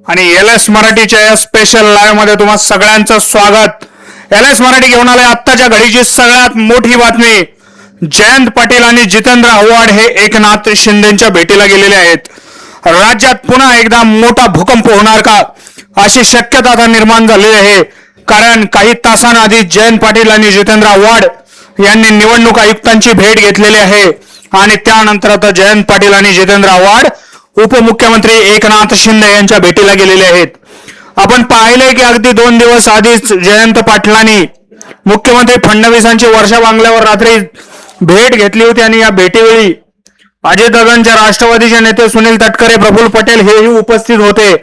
आणि LS मराठीच्या या स्पेशल लाईव्ह मध्ये तुम्हा सगळ्यांचं स्वागत। LS मराठी घेऊन आले आत्ताच्या घडीची सगळ्यात मोठी बातमी। जयंत पाटील आणि जितेंद्र आव्हाड हे एकनाथ शिंदेच्या भेटीला गेलेले आहेत। राज्यात पुन्हा एकदा मोठा भूकंप होणार का अशी शक्यता आता निर्माण झाली आहे, कारण काही तासांआधी जयंत पाटील आणि जितेंद्र आव्हाड यांनी निवडणूक आयुक्तांची भेट घेतलेली आहे आणि त्यानंतर आता जयंत पाटील आणि जितेंद्र आव्हाड उपमुख्यमंत्री एकनाथ शिंदे यांच्या भेटीला गेलेले आहेत। आपण पाहिले की अगदी 2 दिवस आधीच जयंत पाटलांनी मुख्यमंत्री फडणवीसांची वर्षा बंगल्यावर रात्री भेट घेतली होती आणि या भेटीवेळी अजितदादांच्या राष्ट्रवादीचे नेते सुनील तटकरे, प्रफुल्ल पटेल हेही उपस्थित होते।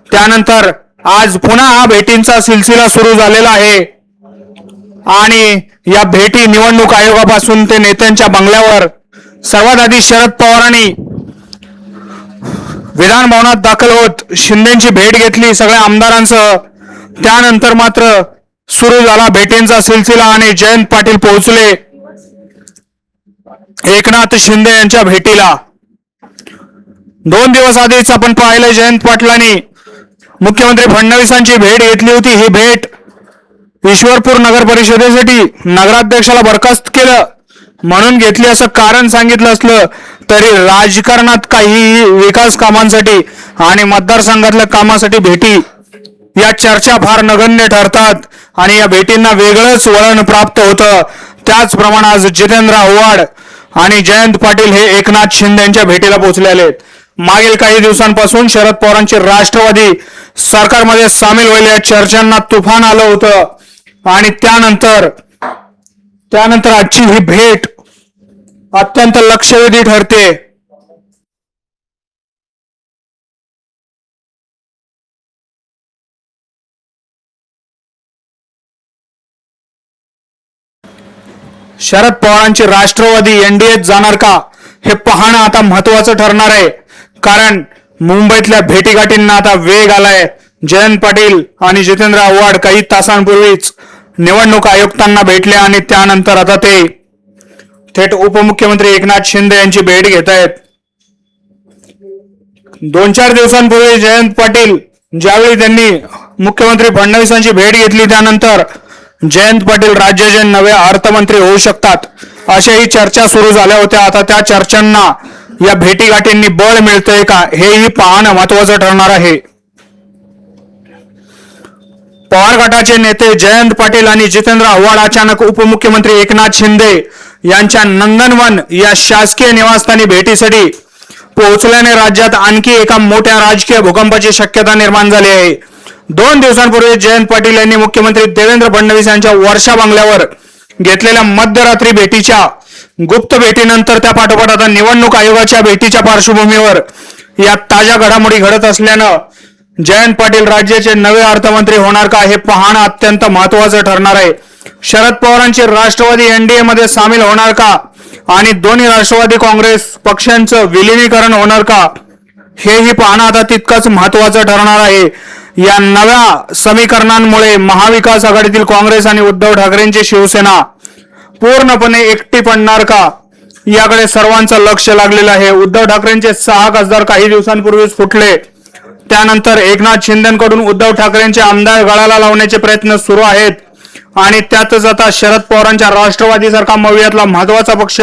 त्यानंतर आज पुन्हा हा भेटींचा सिलसिला सुरू झालेला आहे आणि या भेटी निवडणूक आयोगापासून ते नेत्यांच्या बंगल्यावर सर्वात आधी शरद पवारांनी विधान भवनात दाखल होत शिंदेची भेट घेतली सगळ्या आमदारांसह। त्यानंतर मात्र सुरू झाला भेटींचा सिलसिला आणि जयंत पाटील पोहोचले एकनाथ शिंदे यांच्या भेटीला। 2 दिवस आधीच आपण पाहिलं जयंत पाटलांनी मुख्यमंत्री फडणवीसांची भेट घेतली होती। ही भेट ईश्वरपूर नगर परिषदेसाठी नगराध्यक्षाला बरखास्त केलं म्हणून घेतली असं कारण सांगितलं असलं तरी राजकारणात काही विकास कामांसाठी आणि मतदारसंघातल्या कामासाठी भेटी या चर्चा फार नगण्य ठरतात आणि या भेटींना वेगळंच वळण प्राप्त होतं। त्याचप्रमाणे आज जितेंद्र आव्हाड आणि जयंत पाटील हे एकनाथ शिंदे यांच्या भेटीला पोहोचलेले आहेत। मागील काही दिवसांपासून शरद पवारांचे राष्ट्रवादी सरकारमध्ये सामील व्हायला चर्चांना तुफान आलं होतं आणि त्यानंतर आजची ही भेट अत्यंत लक्षवेधी ठरते। शरद पवारांची राष्ट्रवादी एनडीएत जाणार का हे पाहणं आता महत्वाचं ठरणार आहे, कारण मुंबईतल्या भेटीगाठींना आता वेग आलाय। जयंत पाटील आणि जितेंद्र आव्हाड काही तासांपूर्वीच निवडणूक आयुक्तांना भेटले आणि त्यानंतर आता ते थेट उपमुख्यमंत्री एकनाथ शिंदे यांची भेट घेत आहेत। 2-4 दिवसांपूर्वी जयंत पाटील ज्यावेळी त्यांनी मुख्यमंत्री फडणवीसांची भेट घेतली त्यानंतर जयंत पाटील राज्याचे नवे अर्थमंत्री होऊ शकतात अशाही चर्चा सुरू झाल्या होत्या। आता त्या चर्चांना या भेटीगाठींनी बळ मिळतंय का हेही पाहणं महत्वाचं ठरणार आहे। पवार गटाचे नेते जयंत पाटील आणि जितेंद्र आव्हाड अचानक उपमुख्यमंत्री एकनाथ शिंदे यांच्या नंदनवन या शासकीय निवासस्थानी भेटीसाठी पोहोचल्याने राज्यात आणखी एका मोठ्या राजकीय भूकंपाची शक्यता निर्माण झाली आहे। 2 दिवसांपूर्वी जयंत पाटील यांनी मुख्यमंत्री देवेंद्र फडणवीस यांच्या वर्षा बंगल्यावर घेतलेल्या मध्यरात्री भेटीच्या गुप्त भेटीनंतर त्या पाठोपाठ आता निवडणूक आयोगाच्या भेटीच्या पार्श्वभूमीवर या ताज्या घडामोडी घडत असल्यानं जयंत पाटील राज्याचे नवे अर्थमंत्री होणार का हे पाहणं अत्यंत महत्वाचं ठरणार आहे। शरद पवारांची राष्ट्रवादी एनडीए मध्ये सामील होणार का आणि दोन्ही राष्ट्रवादी काँग्रेस पक्षांचं विलीनीकरण होणार का हेही पाहणं आता तितकंच महत्वाचं ठरणार आहे। या नव्या समीकरणांमुळे महाविकास आघाडीतील काँग्रेस आणि उद्धव ठाकरेंची शिवसेना पूर्णपणे एकटी पडणार का याकडे सर्वांचं लक्ष लागलेलं आहे। उद्धव ठाकरेंचे 6 खासदार काही दिवसांपूर्वीच फुटले, त्यानंतर एकनाथ शिंदेकडून उद्धव ठाकरेंचे आमदार गळाला लावण्याचे प्रयत्न सुरू आहेत आणि त्यातच आता शरद पवारांच्या राष्ट्रवादी सारखा मवियातला महत्वाचा पक्ष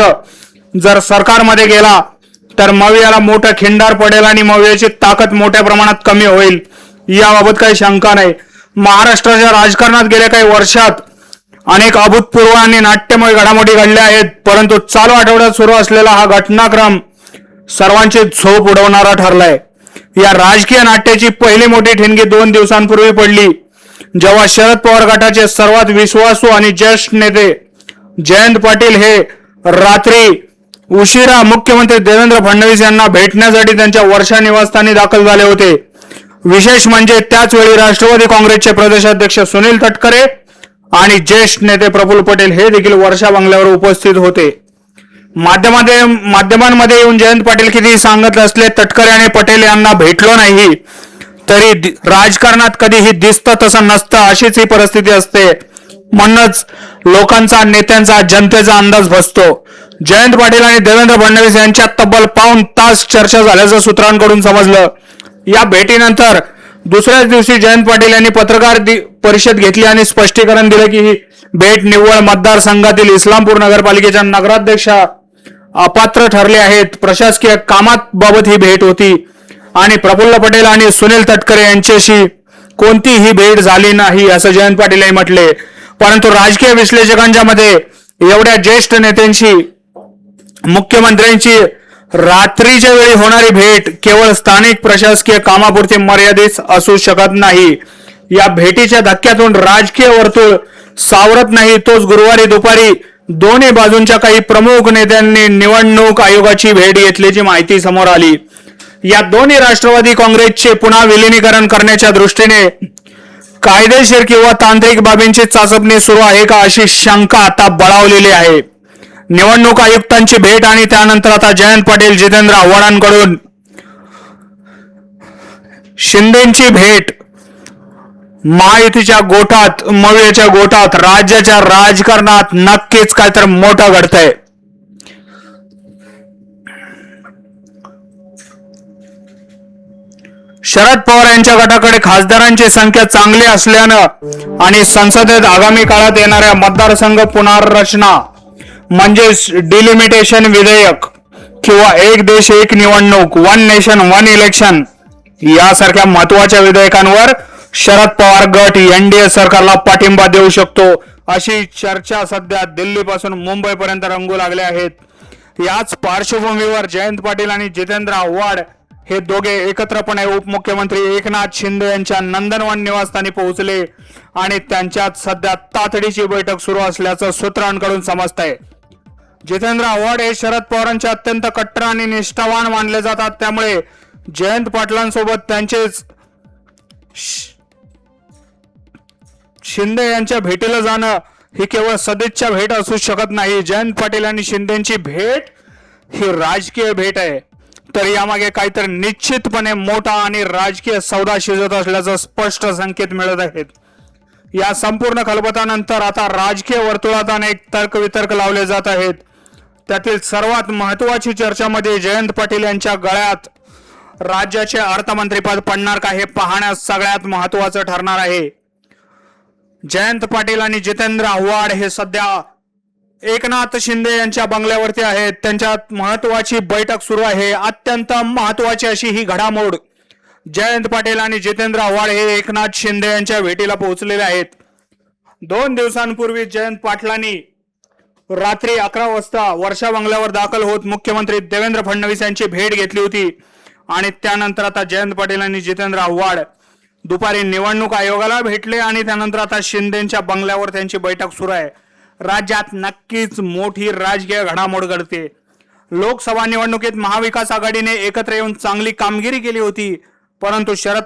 जर सरकारमध्ये गेला तर मवियाला मोठं खिंडार पडेल आणि मवियाची ताकद मोठ्या प्रमाणात कमी होईल याबाबत काही शंका नाही। महाराष्ट्राच्या राजकारणात गेल्या काही वर्षात अनेक अभूतपूर्व आणि नाट्यमय घडामोडी घडल्या आहेत, परंतु चालू आठवड्यात सुरू असलेला हा घटनाक्रम सर्वांची झोप उडवणारा ठरलाय। या राजकीय नाट्याची पहिली मोठी ठिणगी 2 दिवसांपूर्वी पडली जेव्हा शरद पवार गटाचे सर्वात विश्वासू आणि ज्येष्ठ नेते जयंत पाटील हे रात्री उशिरा मुख्यमंत्री देवेंद्र फडणवीस यांना भेटण्यासाठी त्यांच्या वर्षा निवासस्थानी दाखल झाले होते। विशेष म्हणजे त्याच वेळी राष्ट्रवादी काँग्रेसचे प्रदेशाध्यक्ष सुनील तटकरे आणि ज्येष्ठ नेते प्रफुल्ल पटेल हे देखील वर्षा बंगल्यावर उपस्थित होते। माध्यमांमध्ये येऊन जयंत पाटील किती सांगत असले तटकरे आणि पटेल यांना भेटलो नाही तरी राजकारणात कधीही दिसतं तसं नसतं अशीच ही परिस्थिती असते, म्हणूनच लोकांचा, नेत्यांचा, जनतेचा अंदाज बसतो। जयंत पाटील आणि देवेंद्र फडणवीस यांच्यात तब्बल 1 पाऊण तास चर्चा झाल्याचं सूत्रांकडून समजलं। या भेटीनंतर दुसऱ्याच दिवशी जयंत पाटील यांनी पत्रकार परिषद घेतली आणि स्पष्टीकरण दिले की ही भेट निव्वळ मतदारसंघातील इस्लामपूर नगरपालिकेच्या नगराध्यक्षा अपात्र ठरले आहेत. प्रशासकीय कामाबाबत ही भेट होती आणि प्रफुल्ल पटेल आणि सुनील तटकरे यांच्याशी कोणतीही भेट झाली नाही असं जयंत पाटील यांनी म्हटले. परंतु राजकीय विश्लेषकांच्या मते एवढ्या ज्येष्ठ नेत्यांशी मुख्यमंत्र्यांची रात्रीच्या वेळी होणारी भेट केवळ स्थानिक प्रशासकीय कामापुरती मर्यादित असू शकत नाही. या भेटीच्या धक्क्यातून राजकीय वर्तुळ सावरत नाही. तोच गुरुवारी दुपारी दोन्ही बाजूंच्या काही प्रमुख नेत्यांनी निवडणूक आयोगाची भेट घेतल्याची माहिती समोर आली. या दोन्ही राष्ट्रवादी काँग्रेसचे पुन्हा विलिनीकरण करण्याच्या दृष्टीने कायदेशीर किंवा तांत्रिक बाबींची चाचपणी सुरू आहे का अशी शंका आता बळावलेली आहे. निवडणूक आयुक्तांची भेट आणि त्यानंतर आता जयंत पाटील जितेंद्र आव्हाडांकडून शिंदेची भेट महायुतीच्या गोठात मवियाच्या गोठात राज्याच्या राजकारणात नक्कीच काय तर मोठं घडतंय. शरद पवार यांच्या गटाकडे खासदारांची संख्या चांगली असल्यानं आणि संसदेत आगामी काळात येणाऱ्या मतदारसंघ पुनर्रचना म्हणजेच डिलिमिटेशन विधेयक किंवा एक देश एक निवडणूक वन नेशन वन इलेक्शन यासारख्या महत्वाच्या विधेयकांवर शरद पवार गट एनडीए सरकारला पाठिंबा देऊ शकतो अशी चर्चा सध्या दिल्लीपासून मुंबईपर्यंत रंगू लागल्या आहेत. याच पार्श्वभूमीवर जयंत पाटील आणि जितेंद्र आव्हाड हे दोघे एकत्रपणे उपमुख्यमंत्री एकनाथ शिंदे यांच्या नंदनवन निवासस्थानी पोहोचले आणि त्यांच्यात सध्या तातडीची बैठक सुरू असल्याचं सूत्रांकडून समजतंय. जितेंद्र आव्हाड हे शरद पवारांचे अत्यंत कट्टर आणि निष्ठावान मानले जातात. त्यामुळे जयंत पाटलांसोबत त्यांचेच शिंदे यांच्या भेटीला जाणं ही केवळ सदिच्छा भेट असू शकत नाही. जयंत पाटील आणि शिंदेची भेट ही राजकीय भेट आहे. तर यामागे काहीतरी निश्चितपणे मोठा आणि राजकीय सौदा शिजत असल्याचा स्पष्ट संकेत मिळत आहेत. या संपूर्ण खलबतानंतर आता राजकीय वर्तुळात अनेक तर्कवितर्क लावले जात आहेत. त्यातील सर्वात महत्वाची चर्चामध्ये जयंत पाटील यांच्या गळ्यात राज्याचे अर्थमंत्रीपद पडणार का हे पाहण्यास सगळ्यात महत्वाचं ठरणार आहे. जयंत पाटील आणि जितेंद्र आव्हाड हे सध्या एकनाथ शिंदे यांच्या बंगल्यावरती आहेत. त्यांच्यात महत्वाची बैठक सुरू आहे. अत्यंत महत्वाची अशी ही घडामोड. जयंत पाटील आणि जितेंद्र आव्हाड हे एकनाथ शिंदे यांच्या भेटीला पोहोचलेले आहेत. 2 दिवसांपूर्वी जयंत पाटलांनी रात्री 11 वाजता वर्षा बंगल्यावर दाखल होत मुख्यमंत्री देवेंद्र फडणवीस यांची भेट घेतली होती आणि त्यानंतर आता जयंत पाटील आणि जितेंद्र आव्हाड दुपारी निवडणूक आयोगाला भेटले आणि त्यानंतर आता शिंदेच्या बंगल्यावर त्यांची बैठक सुरू आहे. राज्यात नक्कीच मोठी राजकीय घडामोड घडते. लोकसभा निवडणुकीत महाविकास आघाडीने एकत्र येऊन चांगली कामगिरी केली होती. परंतु शरद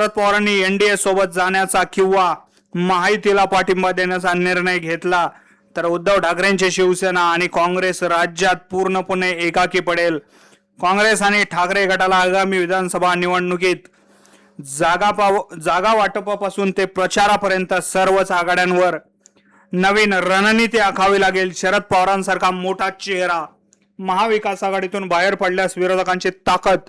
पवारांनी एनडीए सोबत जाण्याचा किंवा महायुतीला पाठिंबा देण्याचा निर्णय घेतला तर उद्धव ठाकरेंची शिवसेना आणि काँग्रेस राज्यात पूर्णपणे एकाकी पडेल. काँग्रेस आणि ठाकरे गटाला आगामी विधानसभा निवडणुकीत जागा वाटपापासून ते प्रचारापर्यंत सर्वच आघाड्यांवर नवीन रणनीती आखावी लागेल. शरद पवारांसारखा मोठा चेहरा महाविकास आघाडीतून बाहेर पडल्यास विरोधकांची ताकद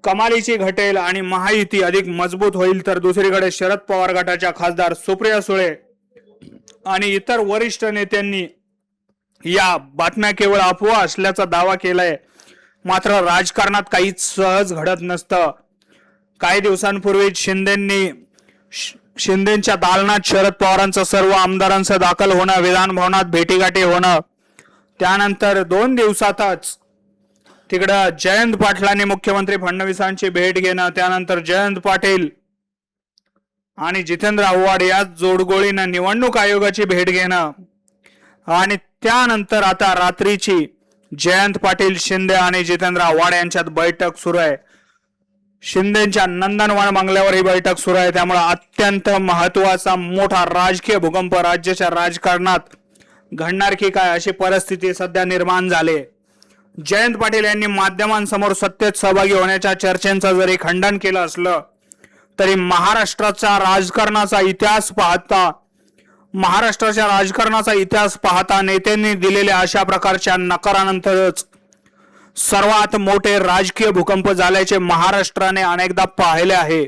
कमालीची घटेल आणि महायुती अधिक मजबूत होईल. तर दुसरीकडे शरद पवार गटाच्या खासदार सुप्रिया सुळे आणि इतर वरिष्ठ नेत्यांनी या बातम्या केवळ अफवा असल्याचा दावा केलाय. मात्र राजकारणात काहीच सहज घडत नसतं. काही दिवसांपूर्वी शिंदेच्या दालनात शरद पवारांचं सर्व आमदारांचं दाखल होणं, विधान भवनात भेटीगाठी होणं, त्यानंतर 2 दिवसातच तिकडं जयंत पाटलांनी मुख्यमंत्री फडणवीसांची भेट घेणं, त्यानंतर जयंत पाटील आणि जितेंद्र आव्हाड या जोडगोळीनं निवडणूक आयोगाची भेट घेणं आणि त्यानंतर आता रात्रीची जयंत पाटील, शिंदे आणि जितेंद्र आव्हाड यांच्यात बैठक सुरू आहे. शिंदेच्या नंदनवन बंगल्यावर ही बैठक सुरू आहे. त्यामुळे अत्यंत महत्वाचा मोठा राजकीय भूकंप राज्याच्या राजकारणात घडणार की काय अशी परिस्थिती सध्या निर्माण झाली. जयंत पाटील यांनी माध्यमांसमोर सत्तेत सहभागी होण्याच्या चर्चेचं जरी खंडन केलं असलं तरी महाराष्ट्राच्या राजकारणाचा इतिहास पाहता नेत्यांनी दिलेल्या अशा प्रकारच्या नकारानंतरच सर्वात मोठे राजकीय भूकंप झाल्याचे महाराष्ट्राने अनेकदा पाहिले आहे.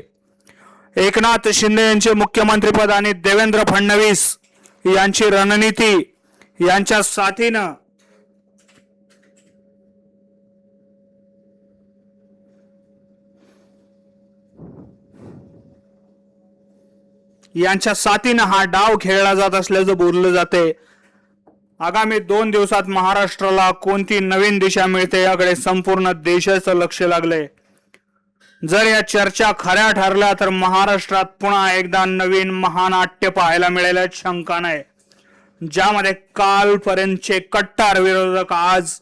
एकनाथ शिंदे यांचे मुख्यमंत्रीपद आणि देवेंद्र फडणवीस यांची रणनीती यांच्या साथीनं हा डाव खेळला जात असल्याचं बोललं जाते. आगामी 2 दिवसात महाराष्ट्राला कोणती नवीन दिशा मिळते याकडे संपूर्ण देशाचं लक्ष लागलंय. जर या चर्चा खऱ्या ठरल्या तर महाराष्ट्रात पुन्हा एकदा नवीन महानाट्य पाहायला मिळेल शंका नाही. ज्यामध्ये कालपर्यंतचे कट्टर विरोधक आज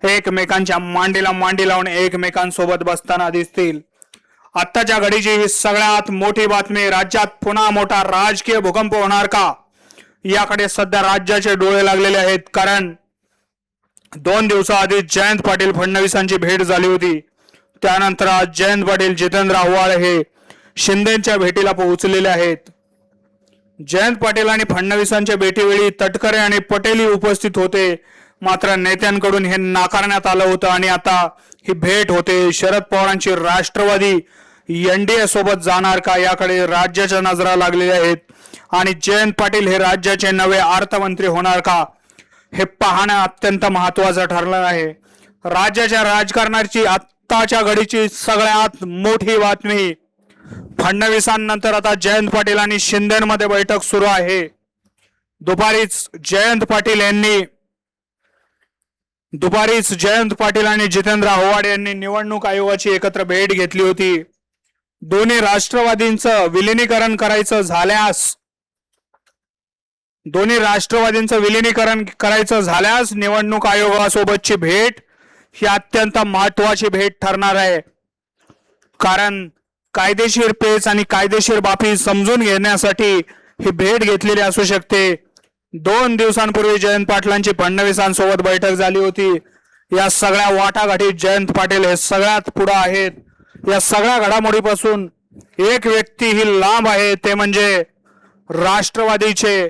एकमेकांच्या मांडीला मांडी लावून एकमेकांसोबत बसताना दिसतील. आत्ताच्या घडीची ही सगळ्यात मोठी बातमी. राज्यात पुन्हा मोठा राजकीय भूकंप होणार का याकडे सध्या राज्याचे डोळे लागलेले आहेत. कारण 2 दिवसाआधी जयंत पाटील फडणवीसांची भेट झाली होती. त्यानंतर आज जयंत पाटील जितेंद्र आव्हाड हे शिंदेच्या भेटीला पोहोचलेले आहेत. जयंत पाटील आणि फडणवीसांच्या भेटीवेळी तटकरे आणि पटेलही उपस्थित होते. मात्र नेत्यांकडून हे नाकारण्यात आलं होतं आणि आता ही भेट होते. शरद पवारांची राष्ट्रवादी एनडीए सोबत जाणार का याकडे राज्याच्या नजरा लागलेल्या आहेत. आणि जयंत पाटील हे राज्याचे नवे अर्थमंत्री होणार का हे पाहणं अत्यंत महत्वाचं ठरलं आहे. राज्याच्या राजकारणाची आत्ताच्या घडीची सगळ्यात मोठी बातमी. फडणवीसांनंतर आता जयंत पाटील आणि शिंदेमध्ये बैठक सुरू आहे. दुपारीच जयंत पाटील आणि जितेंद्र आव्हाड यांनी निवडणूक आयोगाची एकत्र भेट घेतली होती. दोन्ही राष्ट्रवादींचं विलिनीकरण करायचं झाल्यास निवडणूक आयोगासोबतची भेट ही अत्यंत महत्वाची भेट ठरणार आहे. कारण कायदेशीर पेच आणि कायदेशीर बाबी समजून घेण्यासाठी ही भेट घेतलेली असू शकते. 2 दिवसांपूर्वी जयंत पाटलांची फडणवीसांसोबत बैठक झाली होती. या सगळ्या वाटाघाटीत जयंत पाटील हे सगळ्यात पुढे आहेत. या सगळ्या घडामोडीपासून एक व्यक्ती ही लांब आहे, ते म्हणजे राष्ट्रवादीचे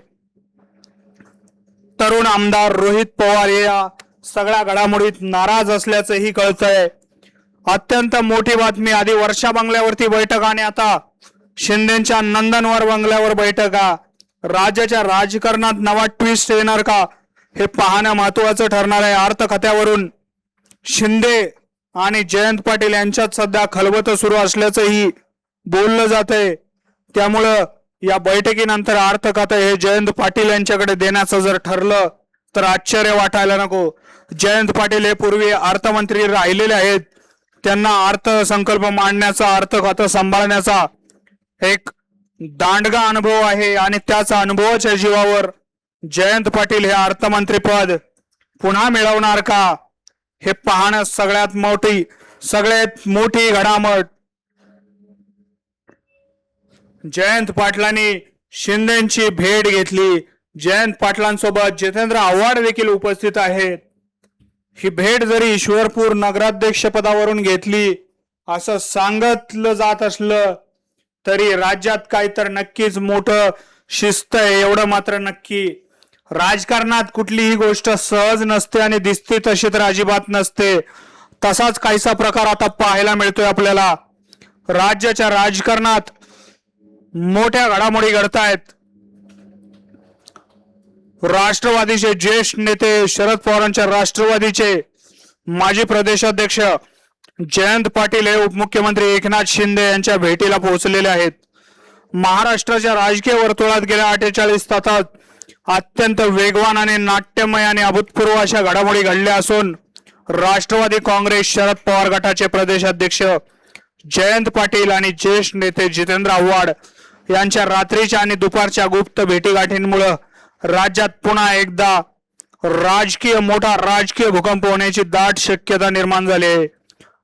तरुण आमदार रोहित पवार. या सगळ्या घडामोडीत नाराज असल्याचंही कळतंय. अत्यंत मोठी बातमी. आधी वर्षा बंगल्यावरती बैठक आणि आता शिंदेच्या नंदनवर बंगल्यावर बैठका. राज्याच्या राजकारणात नवा ट्विस्ट येणार का हे पाहणं महत्वाचं ठरणार आहे. अर्थ खात्यावरून शिंदे आणि जयंत पाटील यांच्यात सध्या खलबत सुरू असल्याचंही बोललं जातंय. त्यामुळं या बैठकीनंतर अर्थ खातं हे जयंत पाटील यांच्याकडे देण्याचं जर ठरलं तर आश्चर्य वाटायला नको. जयंत पाटील हे पूर्वी अर्थमंत्री राहिलेले आहेत. त्यांना अर्थसंकल्प मांडण्याचा, अर्थ खातं सांभाळण्याचा एक दांडगा अनुभव आहे आणि त्याचा अनुभवाच्या जीवावर जयंत पाटील हे अर्थमंत्रीपद पुन्हा मिळवणार का हे पाहणं सगळ्यात मोठी घडामोड. जयंत पाटलांनी शिंदेची भेट घेतली. जयंत पाटलांसोबत जितेंद्र आव्हाड देखील उपस्थित आहेत. ही भेट जरी ईश्वरपूर नगराध्यक्ष पदावरून घेतली असं सांगितलं जात असलं तरी राज्यात काय तर नक्कीच मोठं शिस्त आहे एवढं मात्र नक्की. राजकारणात कुठलीही गोष्ट सहज नसते आणि दिसते तशी तर अजिबात नसते. तसाच काहीसा प्रकार आता पाहायला मिळतोय आपल्याला. राज्याच्या राजकारणात मोठ्या घडामोडी घडतायत. राष्ट्रवादीचे ज्येष्ठ नेते शरद पवारांच्या राष्ट्रवादीचे माजी प्रदेशाध्यक्ष जयंत पाटील हे उपमुख्यमंत्री एकनाथ शिंदे यांच्या भेटीला पोहोचलेले आहेत. महाराष्ट्राच्या राजकीय वर्तुळात गेल्या 48 तासात अत्यंत वेगवान आणि नाट्यमय आणि अभूतपूर्व अशा घडामोडी घडल्या असून राष्ट्रवादी काँग्रेस शरद पवार गटाचे प्रदेशाध्यक्ष जयंत पाटील आणि ज्येष्ठ नेते जितेंद्र आव्हाड यांच्या रात्रीच्या आणि दुपारच्या गुप्त भेटीगाठींमुळे राज्यात पुन्हा एकदा मोठा राजकीय भूकंप होण्याची दाट शक्यता निर्माण झाली आहे.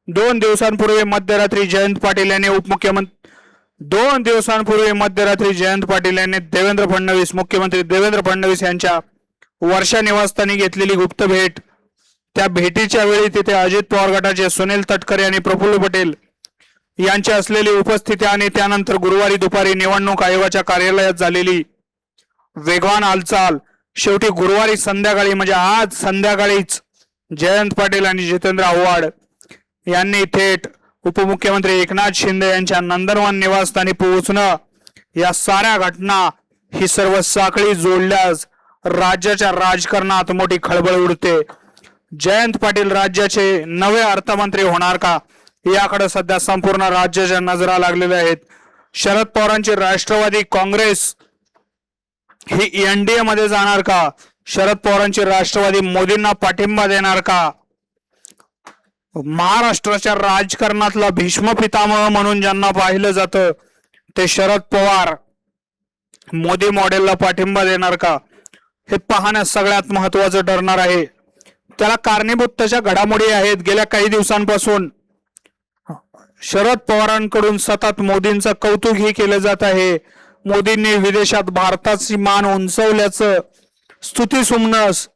2 दिवसांपूर्वी मध्यरात्री जयंत पाटील यांनी मुख्यमंत्री देवेंद्र फडणवीस यांच्या वर्षा निवासस्थानी घेतलेली गुप्त भेट. त्या भेटीच्या वेळी तिथे अजित पवार गटाचे सुनील तटकरे आणि प्रफुल्ल पटेल यांची असलेली उपस्थिती आणि त्यानंतर गुरुवारी दुपारी निवडणूक आयोगाच्या कार्यालयात झालेली वेगवान हालचाल शेवटी गुरुवारी संध्याकाळी म्हणजे आज संध्याकाळीच जयंत पाटील आणि जितेंद्र आव्हाड यांनी थेट उपमुख्यमंत्री एकनाथ शिंदे यांच्या नंदनवन निवासस्थानी पोहोचणं, या साऱ्या घटना ही सर्व साखळी जोडल्यास राज्याच्या राजकारणात मोठी खळबळ उडते. जयंत पाटील राज्याचे नवे अर्थमंत्री होणार का, याकडे सध्या संपूर्ण राज्याच्या नजरा लागलेल्या आहेत. शरद पवारांची राष्ट्रवादी काँग्रेस ही एनडीए मध्ये जाणार का? शरद पवारांची राष्ट्रवादी मोदींना पाठिंबा देणार का? महाराष्ट्राच्या राजकारणातला भीष्म पितामह म्हणून ज्यांना पाहिलं जातं ते शरद पवार मोदी मॉडेलला पाठिंबा देणार का, हे पाहण्यास सगळ्यात महत्वाचं ठरणार आहे. त्याला कारणीभूत तशा घडामोडी आहेत. गेल्या काही दिवसांपासून शरद पवारांकडून सतत मोदींचं कौतुकही केलं जात आहे. मोदींनी विदेशात भारताची मान उंचवल्याचं स्तुतीसुमनस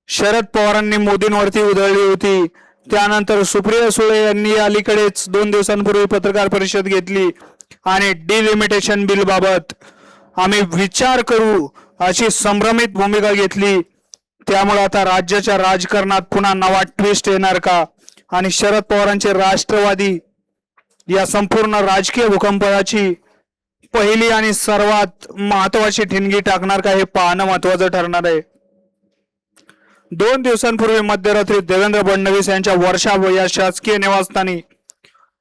शरद पवारांनी मोदींवरती उधळली होती. त्यानंतर सुप्रिया सुळे यांनी अलीकडेच 2 दिवसांपूर्वी पत्रकार परिषद घेतली आणि डिलिमिटेशन बिल बाबत आम्ही विचार करू अशी संभ्रमित भूमिका घेतली. त्यामुळे आता राज्याच्या राजकारणात पुन्हा नवा ट्विस्ट येणार का आणि शरद पवारांचे राष्ट्रवादी या संपूर्ण राजकीय भूकंपाची पहिली आणि सर्वात महत्वाची ठिणगी टाकणार का, हे पाहणं महत्वाचं ठरणार आहे. 2 दिवसांपूर्वी मध्यरात्री देवेंद्र फडणवीस यांच्या वर्षा या शासकीय निवासस्थानी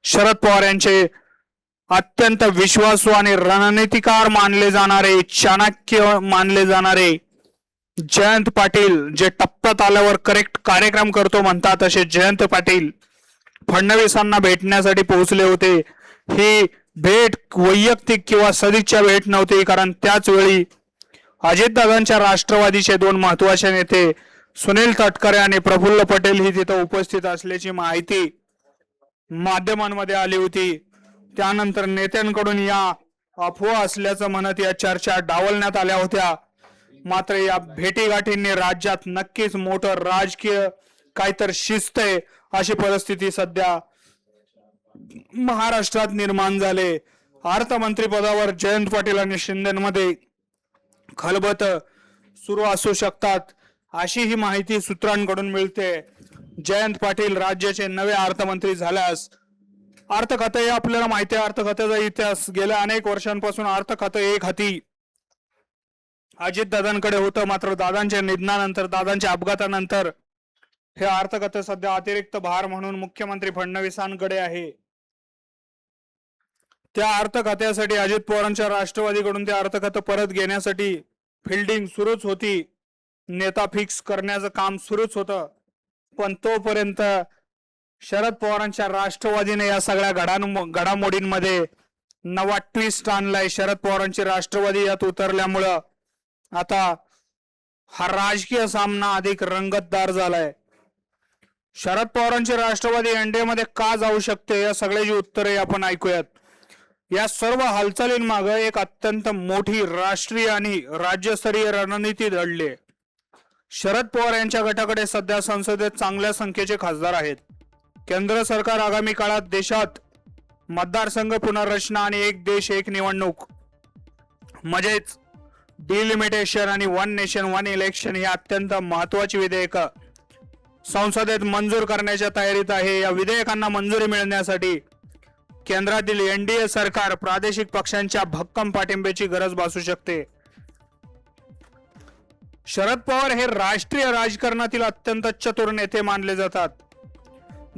शरद पवार यांचे अत्यंत विश्वासू आणि रणनीतिकार मानले जाणारे, चाणक्य मानले जाणारे जयंत पाटील, जे टप्प्यात आल्यावर करेक्ट कार्यक्रम करतो म्हणतात असे जयंत पाटील फडणवीसांना भेटण्यासाठी पोहोचले होते. ही भेट वैयक्तिक किंवा सदिच्छा भेट नव्हती, कारण त्याच वेळी अजितदादांच्या राष्ट्रवादीचे 2 महत्वाचे नेते सुनील तटकरे आणि प्रफुल्ल पटेल ही तिथं उपस्थित असल्याची माहिती माध्यमांमध्ये आली होती. त्यानंतर नेत्यांकडून या अफवा असल्याचं म्हणत या चर्चा डावलण्यात आल्या होत्या. मात्र या भेटीगाठींनी राज्यात नक्कीच मोठं राजकीय काहीतरी शिस्त आहे अशी परिस्थिती सध्या महाराष्ट्रात निर्माण झाले. अर्थमंत्री पदावर जयंत पाटील आणि शिंदेमध्ये खलबत सुरू असू शकतात अशी ही माहिती सूत्रांकडून मिळते. जयंत पाटील राज्याचे नवे अर्थमंत्री झाल्यास अर्थ खाते, हे आपल्याला माहिती आहे, अर्थ खात्याचा इतिहास गेल्या अनेक वर्षांपासून अर्थ खाते एक हाती अजित दादांकडे होतं. मात्र दादांच्या निधनानंतर, दादांच्या अपघातानंतर हे अर्थ खाते सध्या अतिरिक्त भार म्हणून मुख्यमंत्री फडणवीसांकडे आहे. त्या अर्थ खात्यासाठी अजित पवारांच्या राष्ट्रवादीकडून ते अर्थ खातं परत घेण्यासाठी फिल्डिंग सुरूच होती, नेता फिक्स करण्याचं काम सुरूच होतं. पण तोपर्यंत शरद पवारांच्या राष्ट्रवादीने या सगळ्या घडामोडींमध्ये नवा ट्विस्ट आणलाय. शरद पवारांची राष्ट्रवादी यात उतरल्यामुळं आता हा राजकीय सामना अधिक रंगतदार झालाय. शरद पवारांची राष्ट्रवादी एनडीए मध्ये का जाऊ शकते, या सगळ्याची उत्तरे आपण ऐकूयात. या सर्व हालचालींमागे एक अत्यंत मोठी राष्ट्रीय आणि राज्यस्तरीय रणनीती दडली. शरद पवार यांच्या गटाकडे सध्या संसदेत चांगल्या संख्येचे खासदार आहेत. केंद्र सरकार आगामी काळात देशात मतदारसंघ पुनर्रचना आणि एक देश एक निवडणूक म्हणजेच डिलिमिटेशन आणि 1 नेशन 1 इलेक्शन ही अत्यंत महत्वाची विधेयक संसदेत मंजूर करण्याच्या तयारीत आहे. या विधेयकांना मंजुरी मिळण्यासाठी केंद्रातील एनडीए सरकार प्रादेशिक पक्षांच्या भक्कम पाठिंब्याची गरज भासू शकते. शरद पवार हे राष्ट्रीय राजकारणातील अत्यंत चतुर नेते मानले जातात.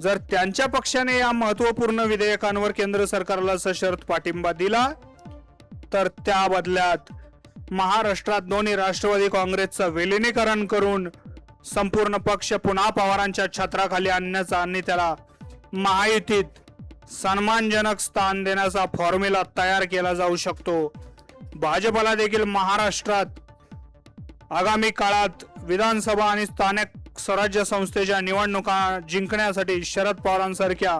जर त्यांच्या पक्षाने या महत्वपूर्ण विधेयकांवर केंद्र सरकारला सशर्त पाठिंबा दिला तर त्या बदल्यात महाराष्ट्रात दोन्ही राष्ट्रवादी काँग्रेसचं विलिनीकरण करून संपूर्ण पक्ष पुन्हा पवारांच्या छत्राखाली आणण्याचा आणि त्याला महायुतीत सन्मानजनक स्थान देण्याचा फॉर्म्युला तयार केला जाऊ शकतो. भाजपला देखील महाराष्ट्रात आगामी काळात विधानसभा आणि स्थानिक स्वराज्य संस्थेच्या निवडणुका जिंकण्यासाठी शरद पवारांसारख्या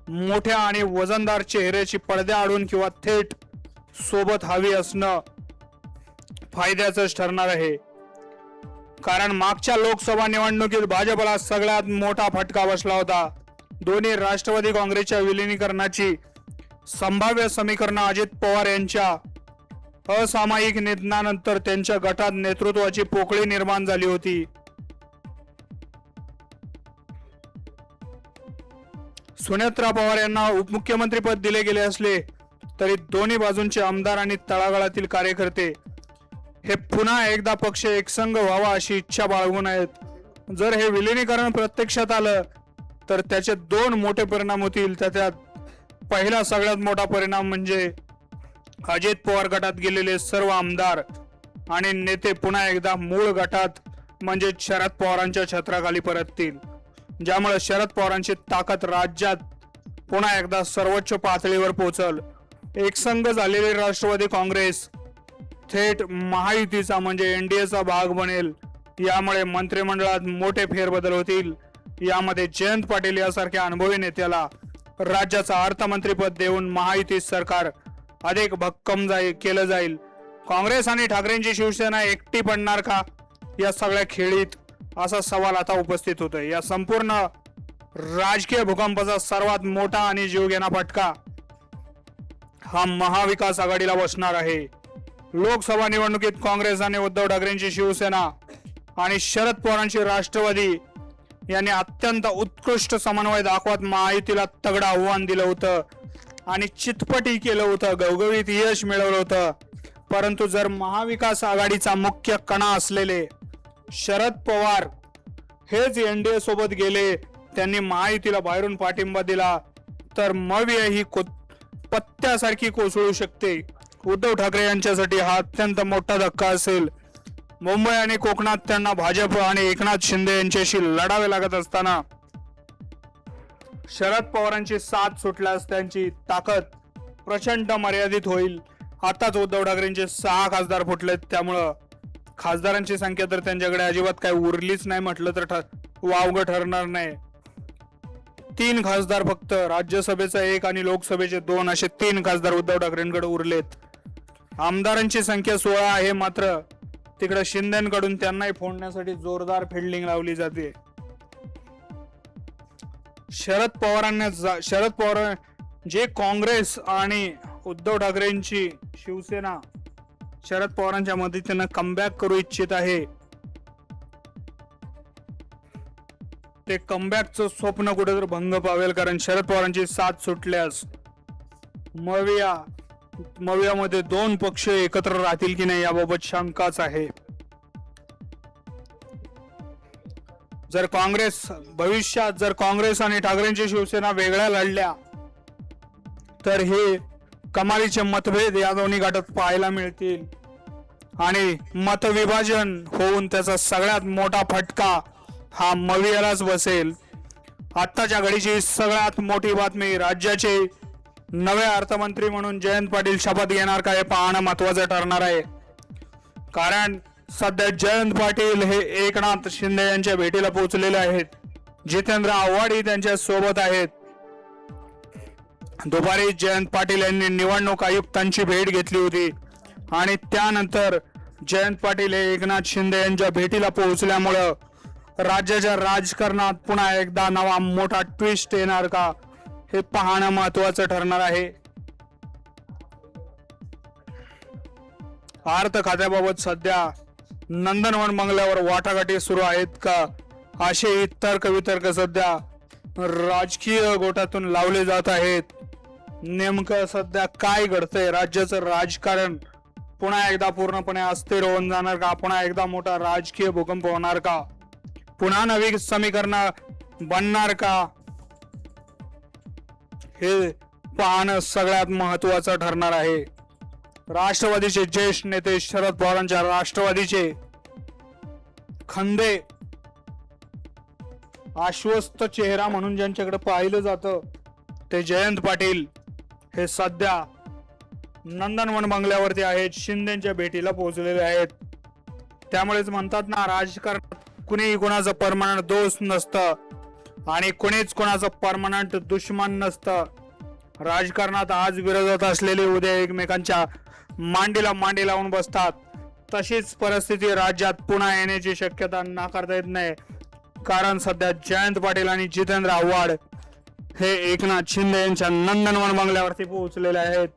मोठ्या आणि वजनदार चेहऱ्याची पडद्याआडून किंवा थेट सोबत हवी असणं फायद्याचंच ठरणार आहे. कारण मागच्या लोकसभा निवडणुकीत भाजपला सगळ्यात मोठा फटका बसला होता. दोन्ही राष्ट्रवादी काँग्रेसच्या विलिनीकरणाची संभाव्य समीकरण अजित पवार यांच्या असामायिक निधनानंतर त्यांच्या गटात नेतृत्वाची पोकळी निर्माण झाली होती. सुनेत्रा पवार यांना उपमुख्यमंत्रीपद दिले गेले असले तरी दोन्ही बाजूंचे आमदार आणि तळागाळातील कार्यकर्ते हे पुन्हा एकदा पक्ष एकसंघ व्हावा अशी इच्छा बाळगून आहेत। जर हे विलीनीकरण प्रत्यक्षात आलं तर त्याचे दोन मोठे परिणाम होतील। त्यात पहिला सगळ्यात मोठा परिणाम म्हणजे अजित पवार गटात गेलेले सर्व आमदार आणि नेते पुन्हा एकदा मूळ गटात म्हणजे शरद पवारांच्या छत्राखाली परततील, ज्यामुळे शरद पवारांची ताकद राज्यात पुन्हा एकदा सर्वोच्च पातळीवर पोहोचल। एकसंघ झालेले राष्ट्रवादी काँग्रेस थेट महायुतीचा म्हणजे एनडीएचा भाग बनेल। यामुळे मंत्रिमंडळात मोठे फेरबदल होतील। यामध्ये जयंत पाटील यासारख्या अनुभवी नेत्याला राज्याचा अर्थमंत्रीपद देऊन महायुती सरकार अधिक भक्कम केलं जाईल। काँग्रेस आणि ठाकरेंची शिवसेना एकटी पडणार का या सगळ्या खेळीत, असा सवाल आता उपस्थित होतोय। या संपूर्ण राजकीय भूकंपाचा सर्वात मोठा आणि जीवघेणा फटका हा महाविकास आघाडीला बसणार आहे। लोकसभा निवडणुकीत काँग्रेस आणि उद्धव ठाकरेंची शिवसेना आणि शरद पवारांची राष्ट्रवादी यांनी अत्यंत उत्कृष्ट समन्वय दाखवत महायुतीला तगडं आव्हान दिलं होतं आणि चितपटी केलं होतं, घवघवीत यश मिळवलं होतं। परंतु जर महाविकास आघाडीचा मुख्य कणा असलेले शरद पवार हेच एनडीए सोबत गेले, त्यांनी महायुतीला बाहेरून पाठिंबा दिला तर मविया ही पत्त्यासारखी कोसळू शकते। उद्धव ठाकरे यांच्यासाठी हा अत्यंत मोठा धक्का असेल। मुंबई आणि कोकणात त्यांना भाजप आणि एकनाथ शिंदे यांच्याशी लढावे लागत असताना शरद पवारांची साथ सुटल्यास त्यांची ताकद प्रचंड मर्यादित होईल। आताच उद्धव ठाकरेंचे 6 खासदार फुटलेत, त्यामुळं खासदारांची संख्या तर त्यांच्याकडे अजिबात काही उरलीच नाही म्हटलं तर वावगं ठरणार नाही। 3 खासदार फक्त, राज्यसभेचा 1 आणि लोकसभेचे 2 असे 3 खासदार उद्धव ठाकरेंकडे उरलेत। आमदारांची संख्या 16 आहे, मात्र तिकडे शिंदेकडून त्यांनाही फोडण्यासाठी जोरदार फिल्डिंग लावली जाते। शरद पवार जे काँग्रेस आणि उद्धव ठाकरेंची शिवसेना शरद पवारांच्या मदतीने कमबॅक करू इच्छित आहे, ते कमबॅकचं स्वप्न कुठेतरी भंग पावेल। कारण शरद पवारांची साथ सुटल्यास मवियामध्ये 2 पक्ष एकत्र राहतील की नाही याबाबत शंकाच आहे। भविष्यात जर काँग्रेस आणि ठाकरेंची शिवसेना वेगळ्या लढल्या तर हे कमालीचे मतभेद या दोन्ही गटात पाहायला मिळतील आणि मतविभाजन होऊन त्याचा सगळ्यात मोठा फटका हा मवियालाच बसेल। आत्ताच्या घडीची सगळ्यात मोठी बातमी, राज्याचे नवे अर्थमंत्री म्हणून जयंत पाटील शपथ घेणार का हे पाहणं महत्वाचं ठरणार आहे। कारण सध्या जयंत पाटील हे एकनाथ शिंदे यांच्या भेटीला पोहोचलेले आहेत। जितेंद्र आव्हाड त्यांच्या सोबत आहेत। दुपारी जयंत पाटील यांनी निवडणूक आयुक्तांची भेट घेतली होती आणि त्यानंतर जयंत पाटील हे एकनाथ शिंदे यांच्या भेटीला पोहोचल्यामुळं राज्याच्या राजकारणात पुन्हा एकदा नवा मोठा ट्विस्ट येणार का हे पाहणं महत्वाचं ठरणार आहे। अर्थ खात्याबाबत सध्या नंदनवन बंगल्यावर वाटाघाटी सुरू आहेत का असे तर्क वितर्क सध्या राजकीय गोटातून लावले जात आहेत। नेमकं सध्या काय घडतंय, राज्याचं राजकारण पुन्हा एकदा पूर्णपणे अस्थिर होऊन जाणार का, पुन्हा एकदा मोठा राजकीय भूकंप होणार का, पुन्हा नवी समीकरण बनणार का, हे पाहणं सगळ्यात महत्वाचं ठरणार आहे। राष्ट्रवादीचे ज्येष्ठ नेते शरद पवारांच्या राष्ट्रवादीचे खंदे आश्वस्त चेहरा म्हणून ज्यांच्याकडे पाहिलं जातं ते जयंत पाटील हे सध्या नंदनवन बंगल्यावरती आहेत, शिंदेच्या भेटीला पोहोचलेले आहेत। त्यामुळेच म्हणतात ना, राजकारणात कुणीही कुणाचं परमनंट दोस्त नसतं आणि कुणीच कुणाचं परमनंट दुश्मन नसतं। राजकारणात आज विरोधात असलेले उद्या एकमेकांच्या मांडीला मांडी लावून बसतात। तशीच परिस्थिती राज्यात पुन्हा येण्याची शक्यता नाकारता येत नाही। कारण सध्या जयंत पाटील आणि जितेंद्र आव्हाड हे एकनाथ शिंदे यांच्या नंदनवन बंगल्यावरती पोहोचलेले आहेत।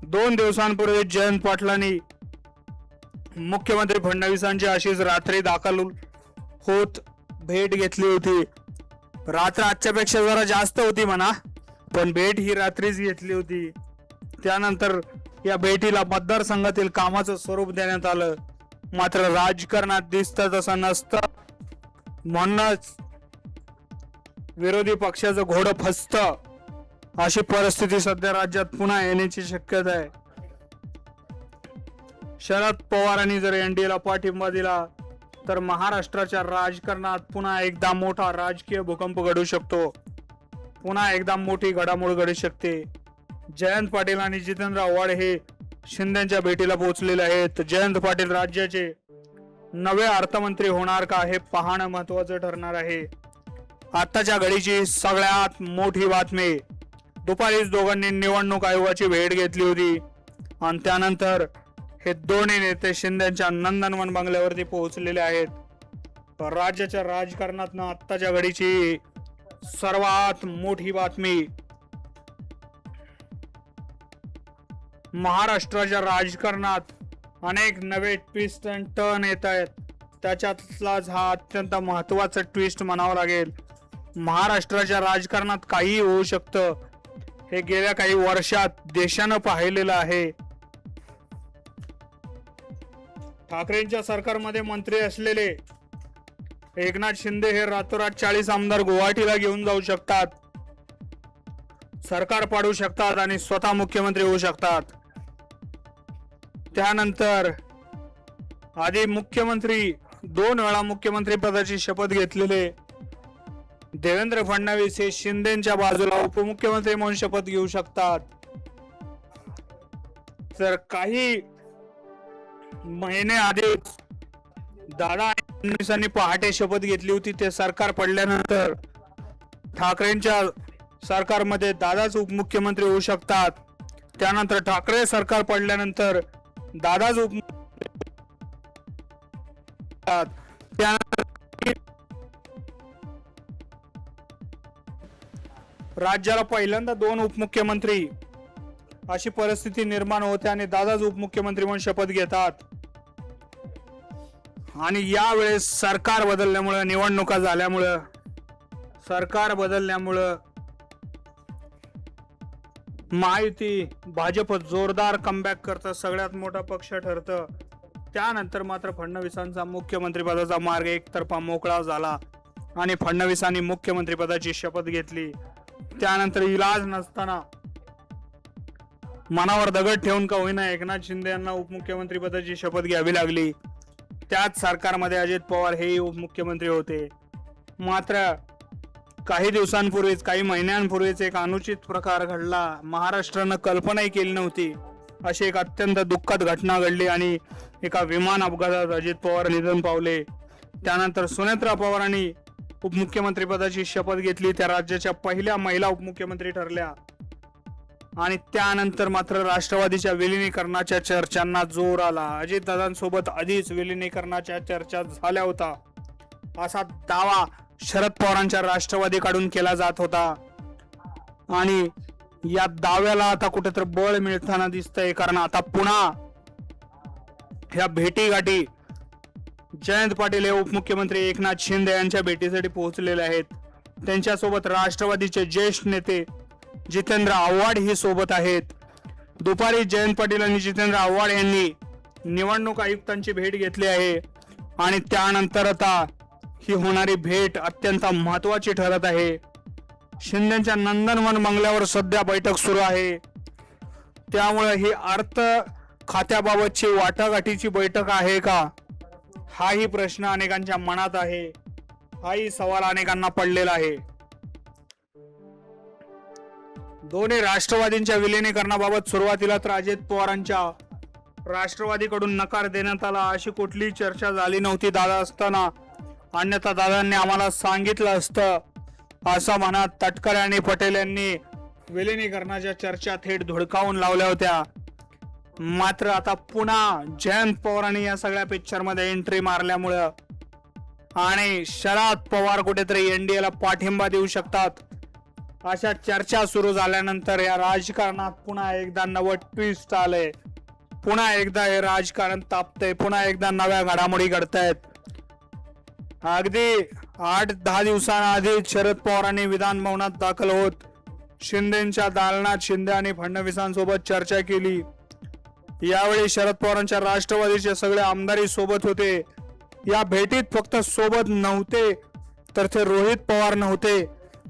2 दिवसांपूर्वी जयंत पाटलांनी मुख्यमंत्री फडणवीसांची अशीच रात्री दाखल होत भेट घेतली होती रात्र आजच्यापेक्षा जरा जास्त होती म्हणा, पण भेट ही रात्रीच घेतली होती. त्यानंतर या भेटीला मतदारसंघातील कामाचं स्वरूप देण्यात आलं. मात्र राजकारणात दिसतं तसं नसतं, म्हणूनच विरोधी पक्षाचं घोडं फसतं. अशी परिस्थिती सध्या राज्यात पुन्हा येण्याची शक्यता आहे. शरद पवारांनी जर एनडीएला पाठिंबा दिला तर महाराष्ट्राच्या राजकारणात पुन्हा एकदा मोठा राजकीय भूकंप घडू शकतो. पुन्हा एकदा मोठी घडामोड घडू शकते. जयंत पाटील आणि जितेंद्र आव्हाड हे शिंदेच्या भेटीला पोहोचलेले आहेत. जयंत पाटील राज्याचे नवे अर्थमंत्री होणार का हे पाहणं महत्वाचं ठरणार आहे. आताच्या घडीची सगळ्यात मोठी बातमी, दुपारीच दोघांनी निवडणूक आयोगाची भेट घेतली होती आणि त्यानंतर हे दोन्ही नेते शिंदेच्या नंदनवन बंगल्यावरती पोहोचलेले आहेत. राज्याच्या राजकारणात आत्ताच्या घडीची सर्वात मोठी बातमी, महाराष्ट्राच्या राजकारणात अनेक नवे ट्विस्ट अँड टर्न येत आहेत. त्याच्यातलाच हा अत्यंत महत्वाचा ट्विस्ट म्हणावा लागेल. महाराष्ट्राच्या राजकारणात काहीही होऊ शकतं हे गेल्या काही वर्षात देशानं पाहिलेलं आहे. ठाकरेंच्या सरकारमध्ये मंत्री असलेले एकनाथ शिंदे हे रातोरात 40 आमदार गुवाहाटीला घेऊन जाऊ शकतात, सरकार पाडू शकतात आणि स्वतः मुख्यमंत्री होऊ शकतात. त्यानंतर आधी मुख्यमंत्री 2 वेळा मुख्यमंत्री पदाची शपथ घेतलेले देवेंद्र फडणवीस हे शिंदेच्या बाजूला उपमुख्यमंत्री म्हणून शपथ घेऊ शकतात. तर काही महिने आधीच दादा फडणवीसांनी पहाटे शपथ घेतली होती. ते सरकार पडल्यानंतर ठाकरेंच्या सरकारमध्ये दादाच उपमुख्यमंत्री होऊ शकतात. त्यानंतर ठाकरे सरकार पडल्यानंतर दादाच राज्याला पहिल्यांदा 2 उपमुख्यमंत्री अशी परिस्थिती निर्माण होते आणि दादाच उपमुख्यमंत्री म्हणून शपथ घेतात. आणि यावेळेस सरकार बदलल्यामुळे, निवडणुका झाल्यामुळं, सरकार बदलल्यामुळं महायुती भाजप जोरदार कमबॅक करतं, सगळ्यात मोठा पक्ष ठरतं. त्यानंतर मात्र फडणवीसांचा मुख्यमंत्री पदाचा मार्ग एकतर्फा मोकळा झाला आणि फडणवीसांनी मुख्यमंत्री पदाची शपथ घेतली. त्यानंतर इलाज नसताना मनावर दगड ठेवून का होईना एकनाथ शिंदे यांना उपमुख्यमंत्री पदाची शपथ घ्यावी लागली. त्याच सरकारमध्ये अजित पवार हे उपमुख्यमंत्री होते. मात्र काही दिवसांपूर्वीच, काही महिन्यांपूर्वीच एक अनुचित प्रकार घडला. महाराष्ट्रानं कल्पनाही केली नव्हती अशी एक अत्यंत दुःखद घटना घडली आणि एका विमान अपघातात अजित पवार निधन पावले. त्यानंतर सुनेत्रा पवारांनी उपमुख्यमंत्री पदाची शपथ घेतली. त्या राज्याच्या पहिल्या महिला उपमुख्यमंत्री ठरल्या. आणि त्यानंतर मात्र राष्ट्रवादीच्या विलिनीकरणाच्या चर्चांना जोर आला. अजितदादांसोबत आधीच विलिनीकरणाच्या चर्चा झाल्या होता असा दावा शरद पवारांच्या राष्ट्रवादीकडून केला जात होता. आणि या दाव्याला आता कुठेतरी बळ मिळताना दिसतंय, कारण आता पुन्हा ह्या भेटीगाठी जयंत पाटील हे उपमुख्यमंत्री एकनाथ शिंदे यांच्या भेटीसाठी पोहोचलेले आहेत. त्यांच्यासोबत राष्ट्रवादीचे ज्येष्ठ नेते जितेंद्र आव्हाड ही सोबत आहेत. दुपारी जयंत पाटील आणि जितेंद्र आव्हाड यांनी निवडणूक आयुक्तांची भेट घेतली आहे आणि त्यानंतर आता ही होणारी भेट अत्यंत महत्वाची ठरत आहे. शिंदेच्या नंदनवन बंगल्यावर सध्या बैठक सुरू आहे. त्यामुळे ही अर्थ खात्याबाबतची वाटाघाटीची बैठक आहे का, हाही प्रश्न अनेकांच्या मनात आहे. हाही सवाल अनेकांना पडलेला आहे. दोन्ही राष्ट्रवादींच्या विलिनीकरणाबाबत सुरुवातीला तर अजित पवारांच्या राष्ट्रवादीकडून नकार देण्यात आला. अशी कुठलीही चर्चा झाली नव्हती दादा असताना, अन्यथा दादांनी आम्हाला सांगितलं असतं असं म्हणत तटकरे आणि पटेल यांनी विलिनीकरणाच्या चर्चा थेट धुडकावून लावल्या होत्या. मात्र आता पुन्हा जयंत पवारांनी या सगळ्या पिक्चर मध्ये एंट्री मारल्यामुळं आणि शरद पवार कुठेतरी एनडीएला पाठिंबा देऊ शकतात अशा चर्चा सुरू झाल्यानंतर या राजकारणात पुन्हा एकदा नवं ट्विस्ट आलंय. पुन्हा एकदा हे राजकारण तापतंय. पुन्हा एकदा नव्या घडामोडी घडतायत. अगदी 8-10 दिवसांआधी शरद पवारांनी विधान भवनात दाखल होत शिंदेच्या दालनात शिंदे आणि फडणवीसांसोबत चर्चा केली। यावेळी शरद पवारांच्या राष्ट्रवादीचे सगळे आमदारही सोबत होते। या भेटीत फक्त सोबत नव्हते तर ते रोहित पवार नव्हते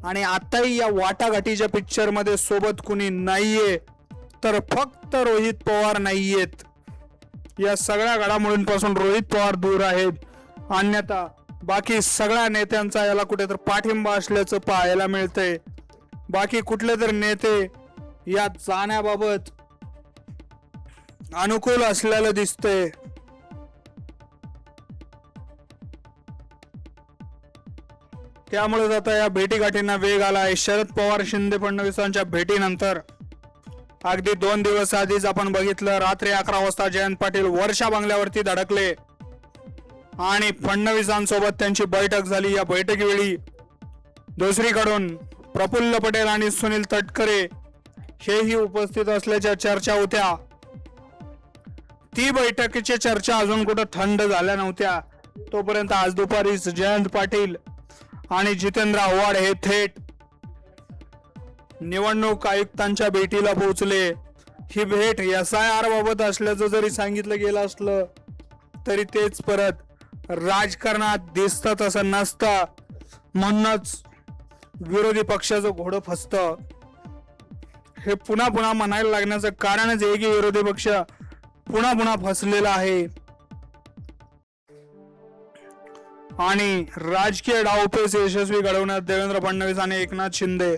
आणि आताही या वाटाघाटीच्या पिक्चर मध्ये सोबत कुणी नाहीये तर फक्त रोहित पवार नाहीयेत। या सगळ्या घडामोडींपासून रोहित पवार दूर आहेत, अन्यथा बाकी सगळ्या नेत्यांचा याला कुठेतरी पाठिंबा असल्याचं पाहायला मिळतंय। बाकी कुठले तर नेते या जाण्याबाबत अनुकूल असलेलं दिसतंय। त्यामुळे आता या भेटीगाठींना वेग आलाय। शरद पवार शिंदे फडणवीसांच्या भेटीनंतर अगदी 2 दिवस आधीच आपण बघितलं, रात्री 11 वाजता जयंत पाटील वर्षा बंगल्यावरती धडकले आणि फडणवीसांसोबत त्यांची बैठक झाली। या बैठकीवेळी दुसरीकडून प्रफुल्ल पटेल आणि सुनील तटकरे हेही उपस्थित असल्याच्या चर्चा होत्या। ती बैठकीची चर्चा अजून कुठं थंड झाल्या नव्हत्या तोपर्यंत आज दुपारी जयंत पाटील आणि जितेंद्र आव्हाड हे थेट निवडणूक आयुक्तांच्या भेटीला पोहोचले। ही भेट SIR बाबत असल्याचं जरी सांगितलं गेलं असलं तरी तेच परत राजकारणात दिसतं तसं नसतं, म्हणूनच विरोधी पक्षाचं घोडं फसतं। हे पुन्हा पुन्हा म्हणायला लागण्याचं कारणच आहे की विरोधी पक्ष पुन्हा फसलेला आहे आणि राजकीय डावपेच यशस्वी घडवण्यात देवेंद्र फडणवीस आणि एकनाथ शिंदे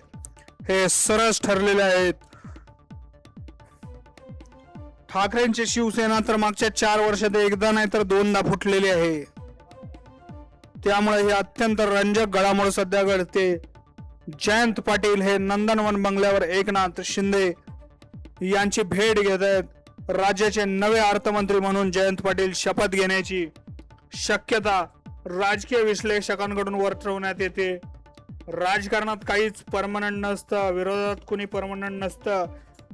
हे सरस ठरलेले आहेत। ठाकरेंची शिवसेना तर मागच्या 4 वर्षात एकदा नाही तर 2दा फुटलेली आहे। त्यामुळे ही अत्यंत रंजक घडामोड सध्या घडते। जयंत पाटील हे नंदनवन बंगल्यावर एकनाथ शिंदे यांची भेट घेत आहेत। राज्याचे नवे अर्थमंत्री म्हणून जयंत पाटील शपथ घेण्याची शक्यता राजकीय विश्लेषकांकडून वर्तवण्यात येते। राजकारणात काहीच परमनंट नसतं, विरोधात कुणी परमनंट नसतं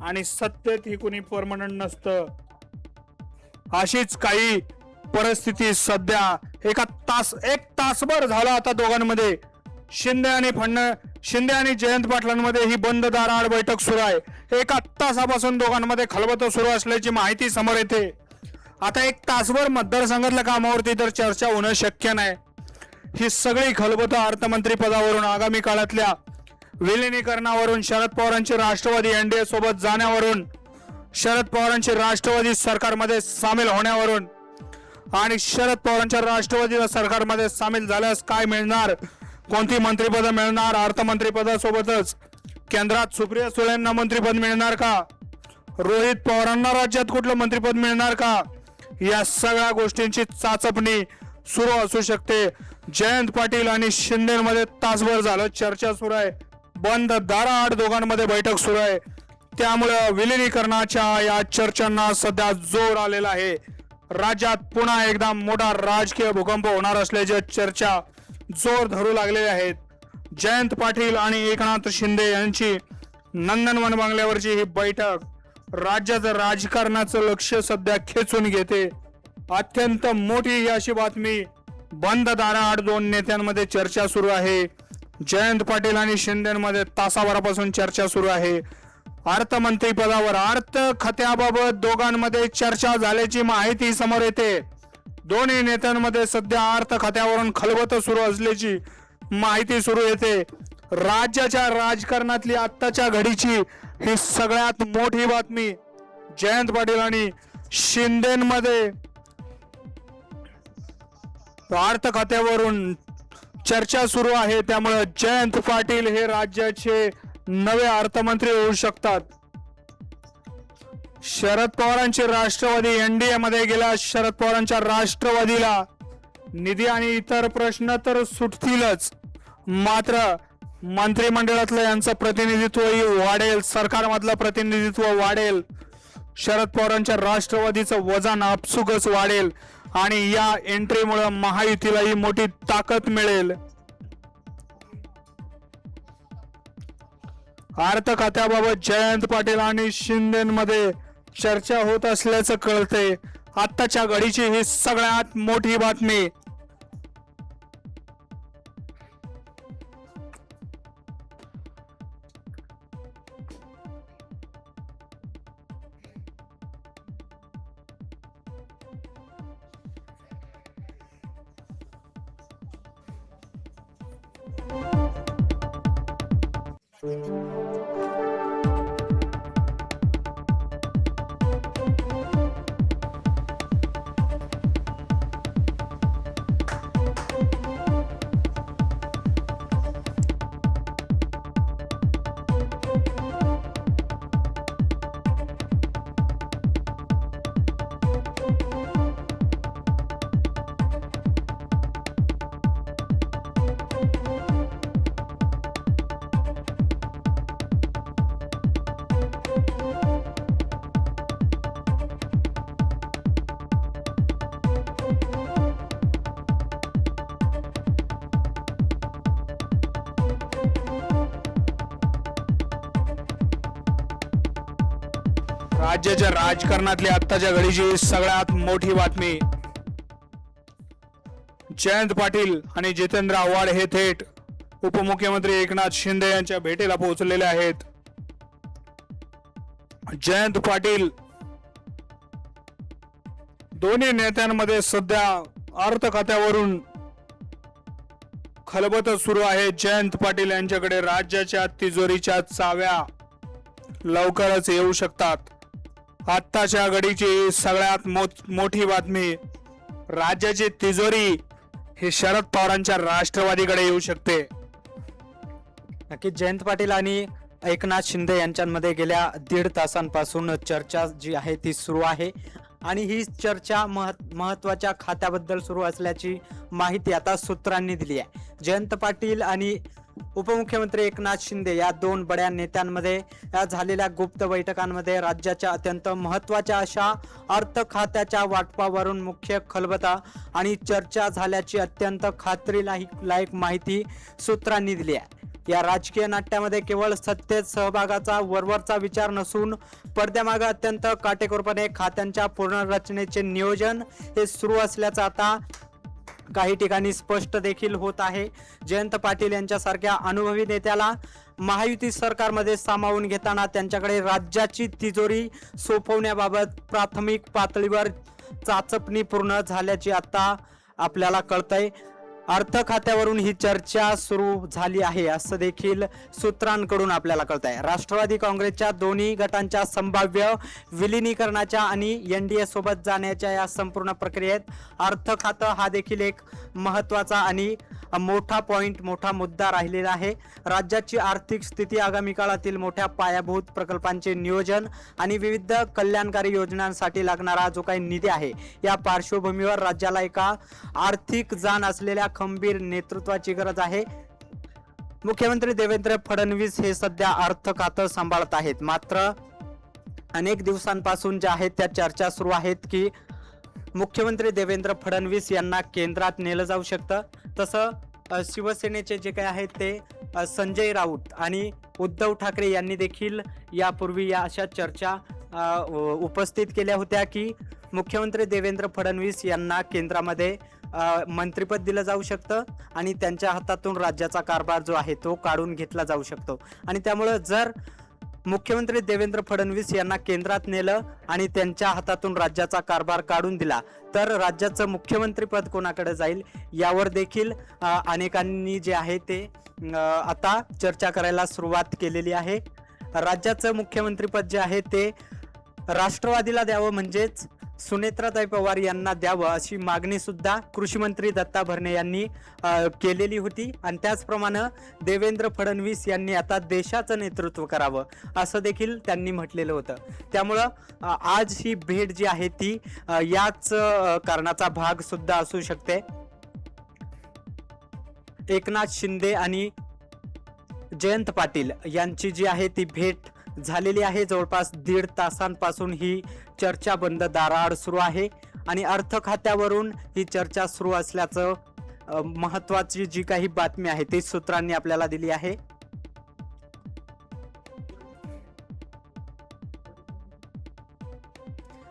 आणि सत्तेत ही कुणी परमनंट नसतं। अशीच काही परिस्थिती सध्या एक तासभर झाला आता दोघांमध्ये शिंदे आणि जयंत पाटलांमध्ये ही बंद दाराआड बैठक सुरू आहे। 1 तासापासून दोघांमध्ये खलबतं सुरू असल्याची माहिती समोर येते। आता 1 तासभर मतदारसंघातल्या कामावरती तर चर्चा होणं शक्य नाही। ही सगळी खलबतं अर्थमंत्री पदावरून, आगामी काळातल्या विलिनीकरणावरून, शरद पवारांची राष्ट्रवादी NDA सोबत जाण्यावरून, शरद पवारांची राष्ट्रवादी सरकारमध्ये सामील होण्यावरून आणि शरद पवारांच्या राष्ट्रवादी सरकारमध्ये सामील झाल्यास काय मिळणार, कोणती मंत्रिपद मिळणार, अर्थमंत्रिपदासोबतच केंद्रात सुप्रिया सुळेंना मंत्रिपद मिळणार का, रोहित पवारांना राज्यात कुठलं मंत्रिपद मिळणार का, या सगळ्या गोष्टींची चाचपणी सुरू असू शकते। जयंत पाटील आणि शिंदेमध्ये तासभर झालं चर्चा सुरू आहे, बंद दाराआड दोघांमध्ये बैठक सुरू आहे। त्यामुळे विलिनीकरणाच्या या चर्चांना सध्या जोर आलेला आहे। राज्यात पुन्हा एकदा मोठा राजकीय भूकंप होणार असल्याच्या चर्चा जोर धरू लागलेल्या आहेत। जयंत पाटील आणि एकनाथ शिंदे यांची नंदनवन बंगल्यावरची ही बैठक राज्याचं राजकारणाचं लक्ष सध्या खेचून घेते। अत्यंत मोठी अशी बातमी, बंद दाराआड 2 नेत्यांमध्ये चर्चा सुरू आहे। जयंत पाटील आणि शिंदेमध्ये तासाभरापासून चर्चा सुरू आहे। अर्थमंत्री पदावर, अर्थ खात्याबाबत दोघांमध्ये चर्चा झाल्याची माहिती समोर येते। दोन्ही नेत्यांमध्ये सध्या अर्थ खात्यावरून खलबतं सुरू असल्याची माहिती सुरू येते। राज्याच्या राजकारणातली आत्ताच्या घडीची ही सगळ्यात मोठी बातमी। जयंत पाटील आणि शिंदेमध्ये अर्थ खात्यावरून चर्चा सुरू आहे। त्यामुळे जयंत पाटील हे राज्याचे नवे अर्थमंत्री होऊ शकतात। शरद पवारांची राष्ट्रवादी NDA मध्ये गेल्या शरद पवारांच्या राष्ट्रवादीला निधी आणि इतर प्रश्न तर सुटतीलच, मात्र मंत्रिमंडळातलं यांचं प्रतिनिधित्वही वाढेल, सरकारमधलं प्रतिनिधित्व वाढेल, शरद पवारांच्या राष्ट्रवादीचं वजन आपसुकच वाढेल आणि या एंट्रीमुळे महायुतीलाही मोठी ताकद मिळेल। अर्थ खात्याबाबत जयंत पाटील आणि शिंदेमध्ये चर्चा होत असल्याचं कळतंय। आत्ताच्या घडीची ही सगळ्यात मोठी बातमी। राज्याच्या राजकारणातली आत्ताच्या घडीची सगळ्यात मोठी बातमी. जयंत पाटील आणि जितेंद्र आव्हाड हे थेट उपमुख्यमंत्री एकनाथ शिंदे यांच्या भेटीला पोहोचलेले आहेत. जयंत पाटील दोन्ही नेत्यांमध्ये सध्या अर्थ खात्यावरून खलबत सुरू आहे. जयंत पाटील यांच्याकडे राज्याच्या तिजोरीच्या चाव्या लवकरच येऊ शकतात. आत्ताच्या घडीची सगळ्यात मोठी बातमी, राज्याची तिजोरी ही शरद पवारांच्या राष्ट्रवादीकडे येऊ शकते. नक्कीच जयंत पाटील आणि एकनाथ शिंदे यांच्यामध्ये गेल्या 1.5 तासांपासून चर्चा जी आहे ती सुरू आहे आणि ही चर्चा महत्त्वाच्या खात्याबद्दल सुरू असल्याची माहिती आता सूत्रांनी दिली आहे. जयंत पाटील आणि उपमुख्यमंत्री एकनाथ शिंदे या 2 बड्या नेत्यांमध्ये झालेल्या गुप्त बैठकांमध्ये राज्याच्या अत्यंत महत्त्वाच्या अशा अर्थ खात्याच्या वाटपावरून मुख्य खलबता आणि चर्चा झाल्याची अत्यंत खात्रीलायक माहिती सूत्रांनी दिली आहे. या राजकीय नाट्यामध्ये केवळ सत्तेत सहभागाचा वरवरचा विचार नसून पडद्यामागे अत्यंत काटेकोरपणे खात्यांच्या पुनर्रचनेचे नियोजन हे सुरू असल्याचं आता काही ठिकाणी स्पष्ट देखील होत आहे. जयंत पाटील यांच्यासारख्या अनुभवी नेत्याला महायुती सरकारमध्ये सामावून घेताना त्यांच्याकडे राज्याची तिजोरी सोपवण्याबाबत प्राथमिक पातळीवर चाचपणी पूर्ण झाल्याची आता आपल्याला कळतंय. अर्थ खात्यावरून ही चर्चा सुरू झाली आहे असं देखील सूत्रांकडून आपल्याला कळत आहे. राष्ट्रवादी काँग्रेसच्या दोन्ही गटांच्या संभाव्य विलिनीकरणाच्या आणि NDA सोबत जाण्याच्या या संपूर्ण प्रक्रियेत अर्थ खातं हा देखील एक महत्त्वाचा आणि मोठा मुद्दा राहिलेला आहे. राज्याची आर्थिक स्थिती, आगामी काळातील मोठ्या पायाभूत प्रकल्पांचे नियोजन आणि विविध कल्याणकारी योजनांसाठी लागणारा जो काही निधी आहे या पार्श्वभूमीवर राज्याला एका आर्थिक जाण असलेल्या खंबीर नेतृत्वाची गरज आहे. मुख्यमंत्री देवेंद्र फडणवीस हे सध्या अर्थ खातं सांभाळत आहेत. मात्र अनेक दिवसांपासून ज्या आहेत त्या चर्चा सुरू आहेत की मुख्यमंत्री देवेंद्र फडणवीस यांना केंद्रात नेलं जाऊ शकतं. तसं शिवसेनेचे जे काही आहेत ते संजय राऊत आणि उद्धव ठाकरे यांनी देखील यापूर्वी या अशा चर्चा उपस्थित केल्या होत्या की मुख्यमंत्री देवेंद्र फडणवीस यांना केंद्रामध्ये मंत्रिपद दिलं जाऊ शकतं आणि त्यांच्या हातातून राज्याचा कारभार जो आहे तो काढून घेतला जाऊ शकतो. आणि त्यामुळं जर मुख्यमंत्री देवेंद्र फडणवीस यांना केंद्रात नेलं आणि त्यांच्या हातातून राज्याचा कारभार काढून दिला तर राज्याचं मुख्यमंत्रीपद कोणाकडे जाईल यावर देखील अनेकांनी जे आहे ते आता चर्चा करायला सुरुवात केलेली आहे. राज्याचं मुख्यमंत्रीपद जे आहे ते राष्ट्रवादीला द्यावं, म्हणजेच सुनेत्राताई पवार यांना द्यावं अशी मागणी सुद्धा कृषी मंत्री दत्ता भरणे यांनी केलेली होती. आणि त्याचप्रमाणे देवेंद्र फडणवीस यांनी आता देशाचं नेतृत्व करावं असं देखील त्यांनी म्हटलेलं होतं. त्यामुळं आज ही भेट जी आहे ती याच कारणाचा भाग सुद्धा असू शकते. एकनाथ शिंदे आणि जयंत पाटील यांची जी आहे ती भेट झालेली आहे. जवळपास 1.5 तासांपासून ही चर्चा बंद दाराआड सुरू आहे आणि अर्थ खात्यावरून ही चर्चा सुरू असल्याचं महत्त्वाची जी काही बातमी आहे ती सूत्रांनी आपल्याला दिली आहे.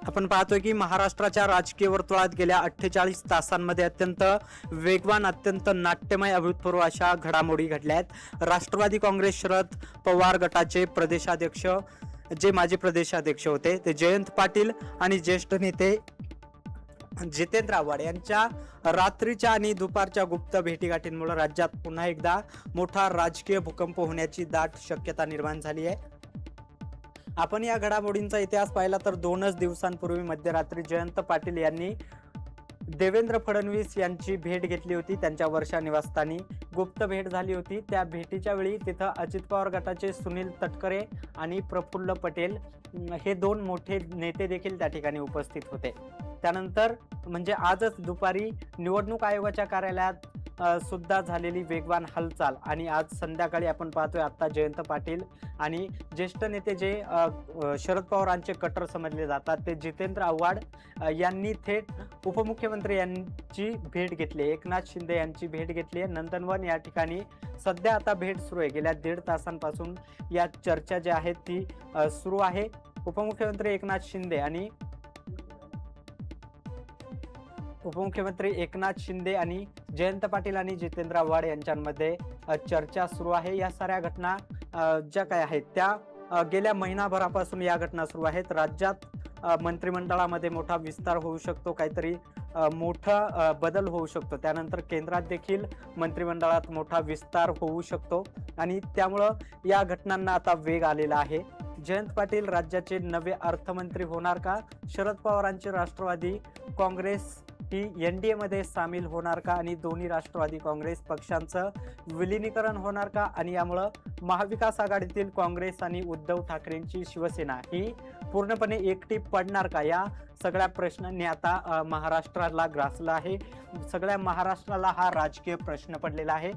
आपण पाहतोय की महाराष्ट्राच्या राजकीय वर्तुळात गेल्या 48 तासांमध्ये अत्यंत वेगवान, अत्यंत नाट्यमय, अभूतपूर्व अशा घडामोडी घडल्या आहेत. राष्ट्रवादी काँग्रेस शरद पवार गटाचे प्रदेशाध्यक्ष, जे माजी प्रदेशाध्यक्ष होते ते जयंत पाटील आणि ज्येष्ठ नेते जितेंद्र आव्हाड यांच्या रात्रीच्या आणि दुपारच्या गुप्त भेटीगाठींमुळे राज्यात पुन्हा एकदा मोठा राजकीय भूकंप होण्याची दाट शक्यता निर्माण झाली आहे. आपण या घडामोडींचा इतिहास पाहिला तर 2च दिवसांपूर्वी मध्यरात्री जयंत पाटील यांनी देवेंद्र फडणवीस यांची भेट घेतली होती. त्यांच्या वर्षा निवासस्थानी गुप्त भेट झाली होती. त्या भेटीच्या वेळी तिथं अजित पवार गटाचे सुनील तटकरे आणि प्रफुल्ल पटेल हे 2 मोठे नेते देखील त्या ठिकाणी उपस्थित होते. त्यानंतर म्हणजे आजच दुपारी निवडणूक आयोगाच्या कार्यालयात सुद्धा झालेली वेगवान हालचाल आणि आज संध्याकाळी आपण पाहतोय आता जयंत पाटील आणि ज्येष्ठ नेते जे शरद पवारांचे कट्टर समजले जातात ते जितेंद्र आव्हाड यांनी थेट उपमुख्यमंत्री यांची भेट घेतली, एकनाथ शिंदे यांची भेट घेतली आहे. नंदनवन या ठिकाणी सध्या आता भेट सुरू आहे. गेल्या 1.5 तासांपासून या चर्चा ज्या आहेत ती सुरू आहे. उपमुख्यमंत्री एकनाथ शिंदे आणि जयंत पाटील आणि जितेंद्र आव्हाड यांच्यामध्ये चर्चा सुरू आहे. या साऱ्या घटना ज्या काय आहेत त्या गेल्या महिनाभरापासून या घटना सुरू आहेत. राज्यात मंत्रिमंडळामध्ये मोठा विस्तार होऊ शकतो, काहीतरी मोठा बदल होऊ शकतो. त्यानंतर केंद्रात देखील मंत्रिमंडळात मोठा विस्तार होऊ शकतो आणि त्यामुळं या घटनांना आता वेग आलेला आहे. जयंत पाटील राज्याचे नवे अर्थमंत्री होणार का? शरद पवारांचे राष्ट्रवादी काँग्रेस ही एनडीए मध्ये सामील होणार का? आणि दोन्ही राष्ट्रवादी काँग्रेस पक्षांचं विलिनीकरण होणार का? आणि यामुळं महाविकास आघाडीतील काँग्रेस आणि उद्धव ठाकरेंची शिवसेना ही पूर्णपणे एकटी पडणार का? या सगळ्या प्रश्नांनी आता महाराष्ट्राला ग्रासला आहे. सगळ्या महाराष्ट्राला हा राजकीय प्रश्न पडलेला आहे.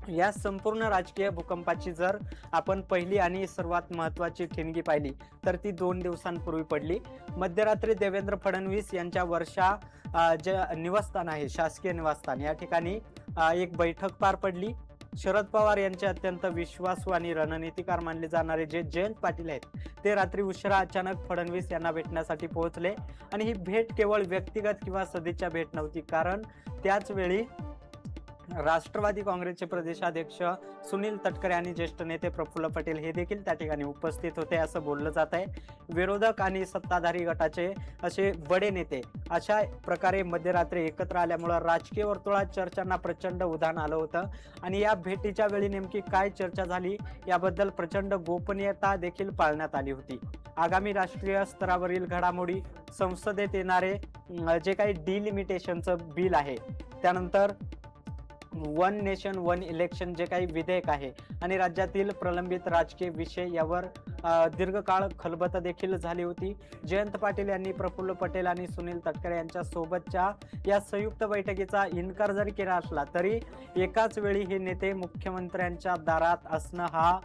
या संपूर्ण राजकीय भूकंपाची जर आपण पहिली आणि सर्वात महत्त्वाची ठिणगी पाहिली तर ती 2 दिवसांपूर्वी पडली. मध्यरात्री देवेंद्र फडणवीस यांच्या वर्षा जे निवासस्थान आहे, शासकीय निवासस्थान, या ठिकाणी एक बैठक पार पडली. शरद पवार यांचे अत्यंत विश्वासू आणि रणनीतिकार मानले जाणारे जे जयंत पाटील आहेत ते रात्री उशिरा अचानक फडणवीस यांना भेटण्यासाठी पोहोचले आणि ही भेट केवळ व्यक्तिगत किंवा सदिच्छा भेट नव्हती, कारण त्याच वेळी राष्ट्रवादी काँग्रेसचे प्रदेशाध्यक्ष सुनील तटकरे आणि ज्येष्ठ नेते प्रफुल्ल पटेल हे देखील त्या ठिकाणी उपस्थित होते असं बोललं जात आहे. विरोधक आणि सत्ताधारी गटाचे असे बडे नेते अशा प्रकारे मध्यरात्री एकत्र आल्यामुळं राजकीय वर्तुळात चर्चांना प्रचंड उधाण आलं होतं आणि या भेटीच्या वेळी नेमकी काय चर्चा झाली याबद्दल प्रचंड गोपनीयता देखील पाळण्यात आली होती. आगामी राष्ट्रीय स्तरावरील घडामोडी, संसदेत येणारे जे काही डिलिमिटेशनचं बिल आहे, त्यानंतर 1 नेशन 1 इलेक्शन जे काही विधेयक आहे आणि राज्यातील प्रलंबित राजकीय विषय यावर दीर्घकाळ खलबत देखील झाली होती. जयंत पाटील यांनी प्रफुल्ल पटेल आणि सुनील तटकरे यांच्या सोबतच्या या संयुक्त बैठकीचा इन्कार जरी केला असला तरी एकाच वेळी हे नेते मुख्यमंत्र्यांच्या दारात असणं हा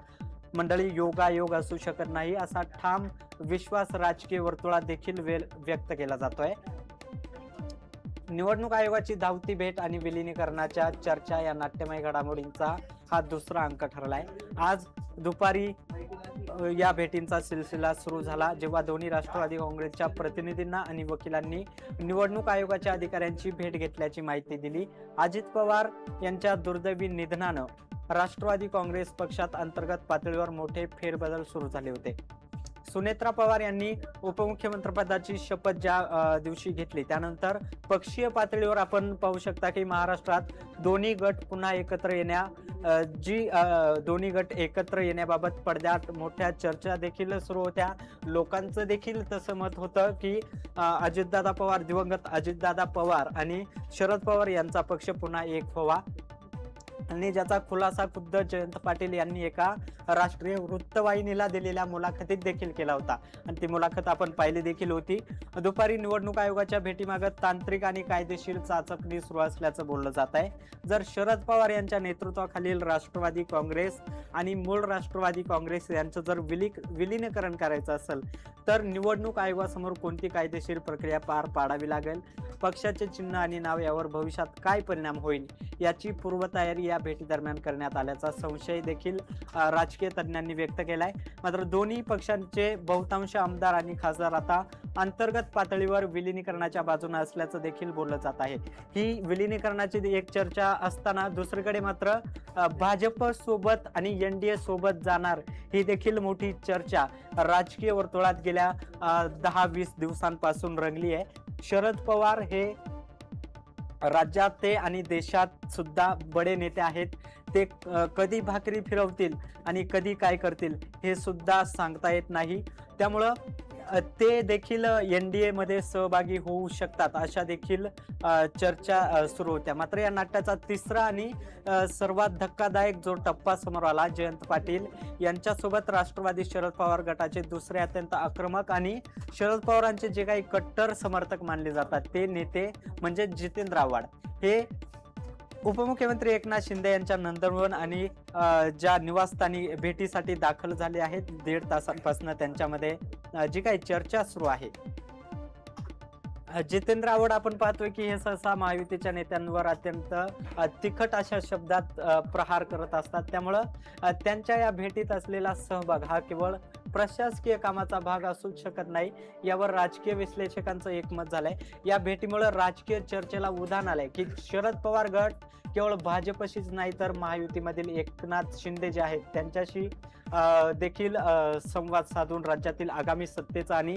मंडळी योगायोग असू शकत नाही असा ठाम विश्वास राजकीय वर्तुळात देखील व्यक्त केला जातोय. निवडणूक आयोगाची धावती भेट आणि विलिनीकरणाच्या चर्चा या नाट्यमय घडामोडींचा हा दुसरा अंक ठरलाय. आज दुपारी या भेटींचा सिलसिला सुरू झाला जेव्हा दोन्ही राष्ट्रवादी काँग्रेसच्या प्रतिनिधींना आणि वकिलांनी निवडणूक आयोगाच्या अधिकाऱ्यांची भेट घेतल्याची माहिती दिली. अजित पवार यांच्या दुर्दैवी निधनानं राष्ट्रवादी काँग्रेस पक्षात अंतर्गत पातळीवर मोठे फेरबदल सुरू झाले होते. सुनेत्रा पवार यांनी उपमुख्यमंत्रीपदाची शपथ ज्या दिवशी घेतली त्यानंतर पक्षीय पातळीवर आपण पाहू शकता की महाराष्ट्रात दोन्ही गट पुन्हा एकत्र येण्याबाबत पडद्यात मोठ्या चर्चा देखील सुरू होत्या. लोकांचं देखील तसं मत होतं की अजितदादा पवार, दिवंगत अजितदादा पवार आणि शरद पवार यांचा पक्ष पुन्हा एक व्हावा आणि ज्याचा खुलासा खुद्द जयंत पाटील यांनी एका राष्ट्रीय वृत्तवाहिनीला दिलेल्या मुलाखतीत देखील केला होता आणि ती मुलाखत आपण पाहिली देखील होती. दुपारी निवडणूक आयोगाच्या भेटीमागत तांत्रिक आणि कायदेशीर चाचपणी सुरू असल्याचं बोललं जात आहे. जर शरद पवार यांच्या नेतृत्वाखालील राष्ट्रवादी काँग्रेस आणि मूळ राष्ट्रवादी काँग्रेस यांचं जर विलीनीकरण करायचं असेल तर निवडणूक आयोगासमोर कोणती कायदेशीर प्रक्रिया पार पाडावी लागेल, पक्षाचे चिन्ह आणि नाव यावर भविष्यात काय परिणाम होईल याची पूर्वतयारी या भेटी दरम्यान करण्यात आल्याचा संशय देखील राजकीय तज्ञांनी व्यक्त केलाय. मात्र दोन्ही पक्षांचे बहुतांश आमदार आणि खासदार आता अंतर्गत पातळीवर विलिनीकरणाच्या बाजूने असल्याचं देखील बोललं जात आहे. ही विलिनीकरणाची एक चर्चा असताना दुसरीकडे मात्र भाजप सोबत आणि एनडीए सोबत जाणार ही देखील मोठी चर्चा राजकीय वर्तुळात गेल्या 10-20 दिवसांपासून रंगली आहे. शरद पवार हे राज्यात ते आणि देशात सुद्धा बडे नेते आहेत. ते कधी भाकरी फिरवतील आणि कधी काय करतील हे सुद्धा सांगता येत नाही. त्यामुळं ते देखील NDA मध्ये सहभागी होऊ शकतात अशा देखील चर्चा सुरू होत्या. मात्र या नाट्याचा तिसरा आणि सर्वात धक्कादायक जो टप्पा समोर आला, जयंत पाटील यांच्यासोबत राष्ट्रवादी शरद पवार गटाचे दुसरे अत्यंत आक्रमक आणि शरद पवारांचे जे काही कट्टर समर्थक मानले जातात ते नेते म्हणजे जितेंद्र आव्हाड हे उपमुख्यमंत्री एकनाथ शिंदे यांच्या नंदनवन आणि ज्या निवासस्थानी भेटीसाठी दाखल झाले आहेत. 1.5 तासांपासून त्यांच्यामध्ये जी काही चर्चा सुरू आहे. जितेंद्र आव्हाड आपण पाहतोय की हे सहसा महायुतीच्या नेत्यांवर अत्यंत तिखट अशा शब्दात प्रहार करत असतात. त्यामुळं त्यांच्या या भेटीत असलेला सहभाग हा केवळ प्रशासकीय कामाचा भाग असू शकत नाही, यावर राजकीय विश्लेषकांचं एकमत झालंय. या भेटीमुळे राजकीय चर्चेला उधाण आलंय की शरद पवार गट केवळ भाजपशीच नाही तर महायुतीमधील एकनाथ शिंदे जे आहेत त्यांच्याशी देखील संवाद साधून राज्यातील आगामी सत्तेचा आणि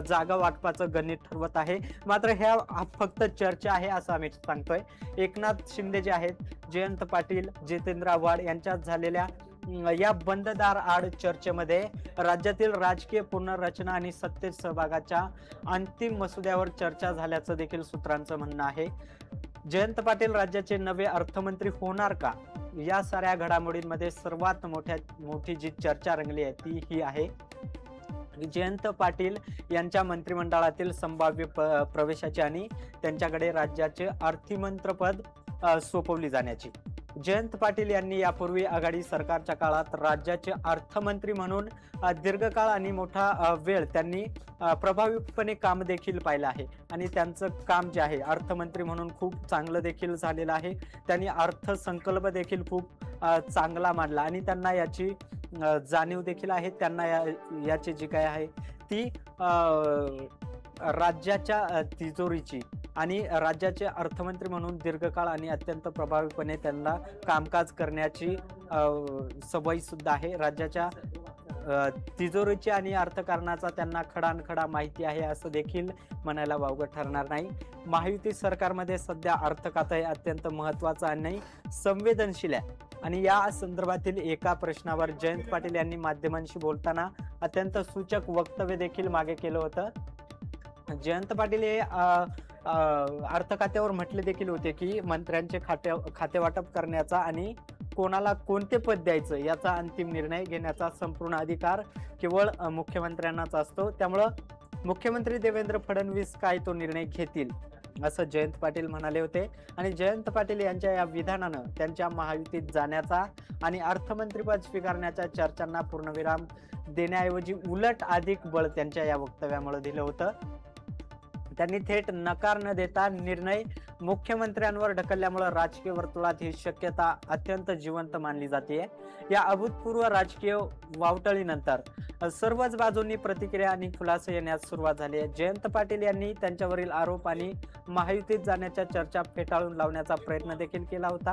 जागा वाटपाचं गणित ठरवत आहे. मात्र ह्या फक्त चर्चा आहे असं आम्ही सांगतोय. एकनाथ शिंदे जे आहेत, जयंत पाटील, जितेंद्र आव्हाड यांच्यात झालेल्या या बंददार आड चर्चेमध्ये राज्यातील राजकीय पुनर्रचना आणि सत्तेत सहभागाच्या अंतिम मसुद्यावर चर्चा झाल्याचं देखील सूत्रांचं म्हणणं आहे. जयंत पाटील राज्याचे नवे अर्थमंत्री होणार का, या साऱ्या घडामोडींमध्ये सर्वात मोठी जी चर्चा रंगली आहे ती ही आहे जयंत पाटील यांच्या मंत्रिमंडळातील संभाव्य प्रवेशाची आणि त्यांच्याकडे राज्याचे अर्थमंत्रीपद सोपवली जाण्याची. जयंत पाटील यांनी यापूर्वी आघाडी सरकारच्या काळात राज्याचे अर्थमंत्री म्हणून दीर्घकाळ आणि मोठा वेळ त्यांनी प्रभावीपणे काम देखील पाहिलं आहे आणि त्यांचं काम जे आहे अर्थमंत्री म्हणून खूप चांगलं देखील झालेलं आहे. त्यांनी अर्थसंकल्प देखील खूप चांगला मांडला आणि त्यांना याची जाणीव देखील आहे. त्यांना याची जी काय आहे ती राज्याच्या तिजोरीची आणि राज्याचे अर्थमंत्री म्हणून दीर्घकाळ आणि अत्यंत प्रभावीपणे त्यांना कामकाज करण्याची सवय सुद्धा आहे. राज्याच्या तिजोरीची आणि अर्थकारणाचा त्यांना खडानखडा माहिती आहे असं देखील म्हणायला वावगं ठरणार नाही. महायुती सरकारमध्ये सध्या अर्थ खातं हे अत्यंत महत्त्वाचं आणि संवेदनशील आहे आणि या संदर्भातील एका प्रश्नावर जयंत पाटील यांनी माध्यमांशी बोलताना अत्यंत सूचक वक्तव्य देखील मागे केलं होतं. जयंत पाटील हे अर्थ खात्यावर म्हटले देखील होते की मंत्र्यांचे खाते वाटप करण्याचा आणि कोणाला कोणते पद द्यायचं याचा अंतिम निर्णय घेण्याचा संपूर्ण अधिकार केवळ मुख्यमंत्र्यांनाच असतो. त्यामुळं मुख्यमंत्री देवेंद्र फडणवीस काय तो निर्णय घेतील असं जयंत पाटील म्हणाले होते आणि जयंत पाटील यांच्या या विधानानं त्यांच्या महायुतीत जाण्याचा आणि अर्थमंत्रीपद स्वीकारण्याच्या चर्चांना पूर्णविराम देण्याऐवजी उलट अधिक बळ त्यांच्या या वक्तव्यामुळे दिलं होतं. त्यांनी थेट नकार न देता निर्णय मुख्यमंत्र्यांवर ढकलल्यामुळे राजकीय वर्तुळात ही शक्यता अत्यंत जिवंत मानली जाते. या अभूतपूर्व राजकीय वावटळीनंतर सर्वच बाजूंनी प्रतिक्रिया आणि खुलासे येण्यास सुरुवात झाली आहे. जयंत पाटील यांनी त्यांच्यावरील आरोप आणि महायुतीत जाण्याच्या चर्चा फेटाळून लावण्याचा प्रयत्न देखील केला होता.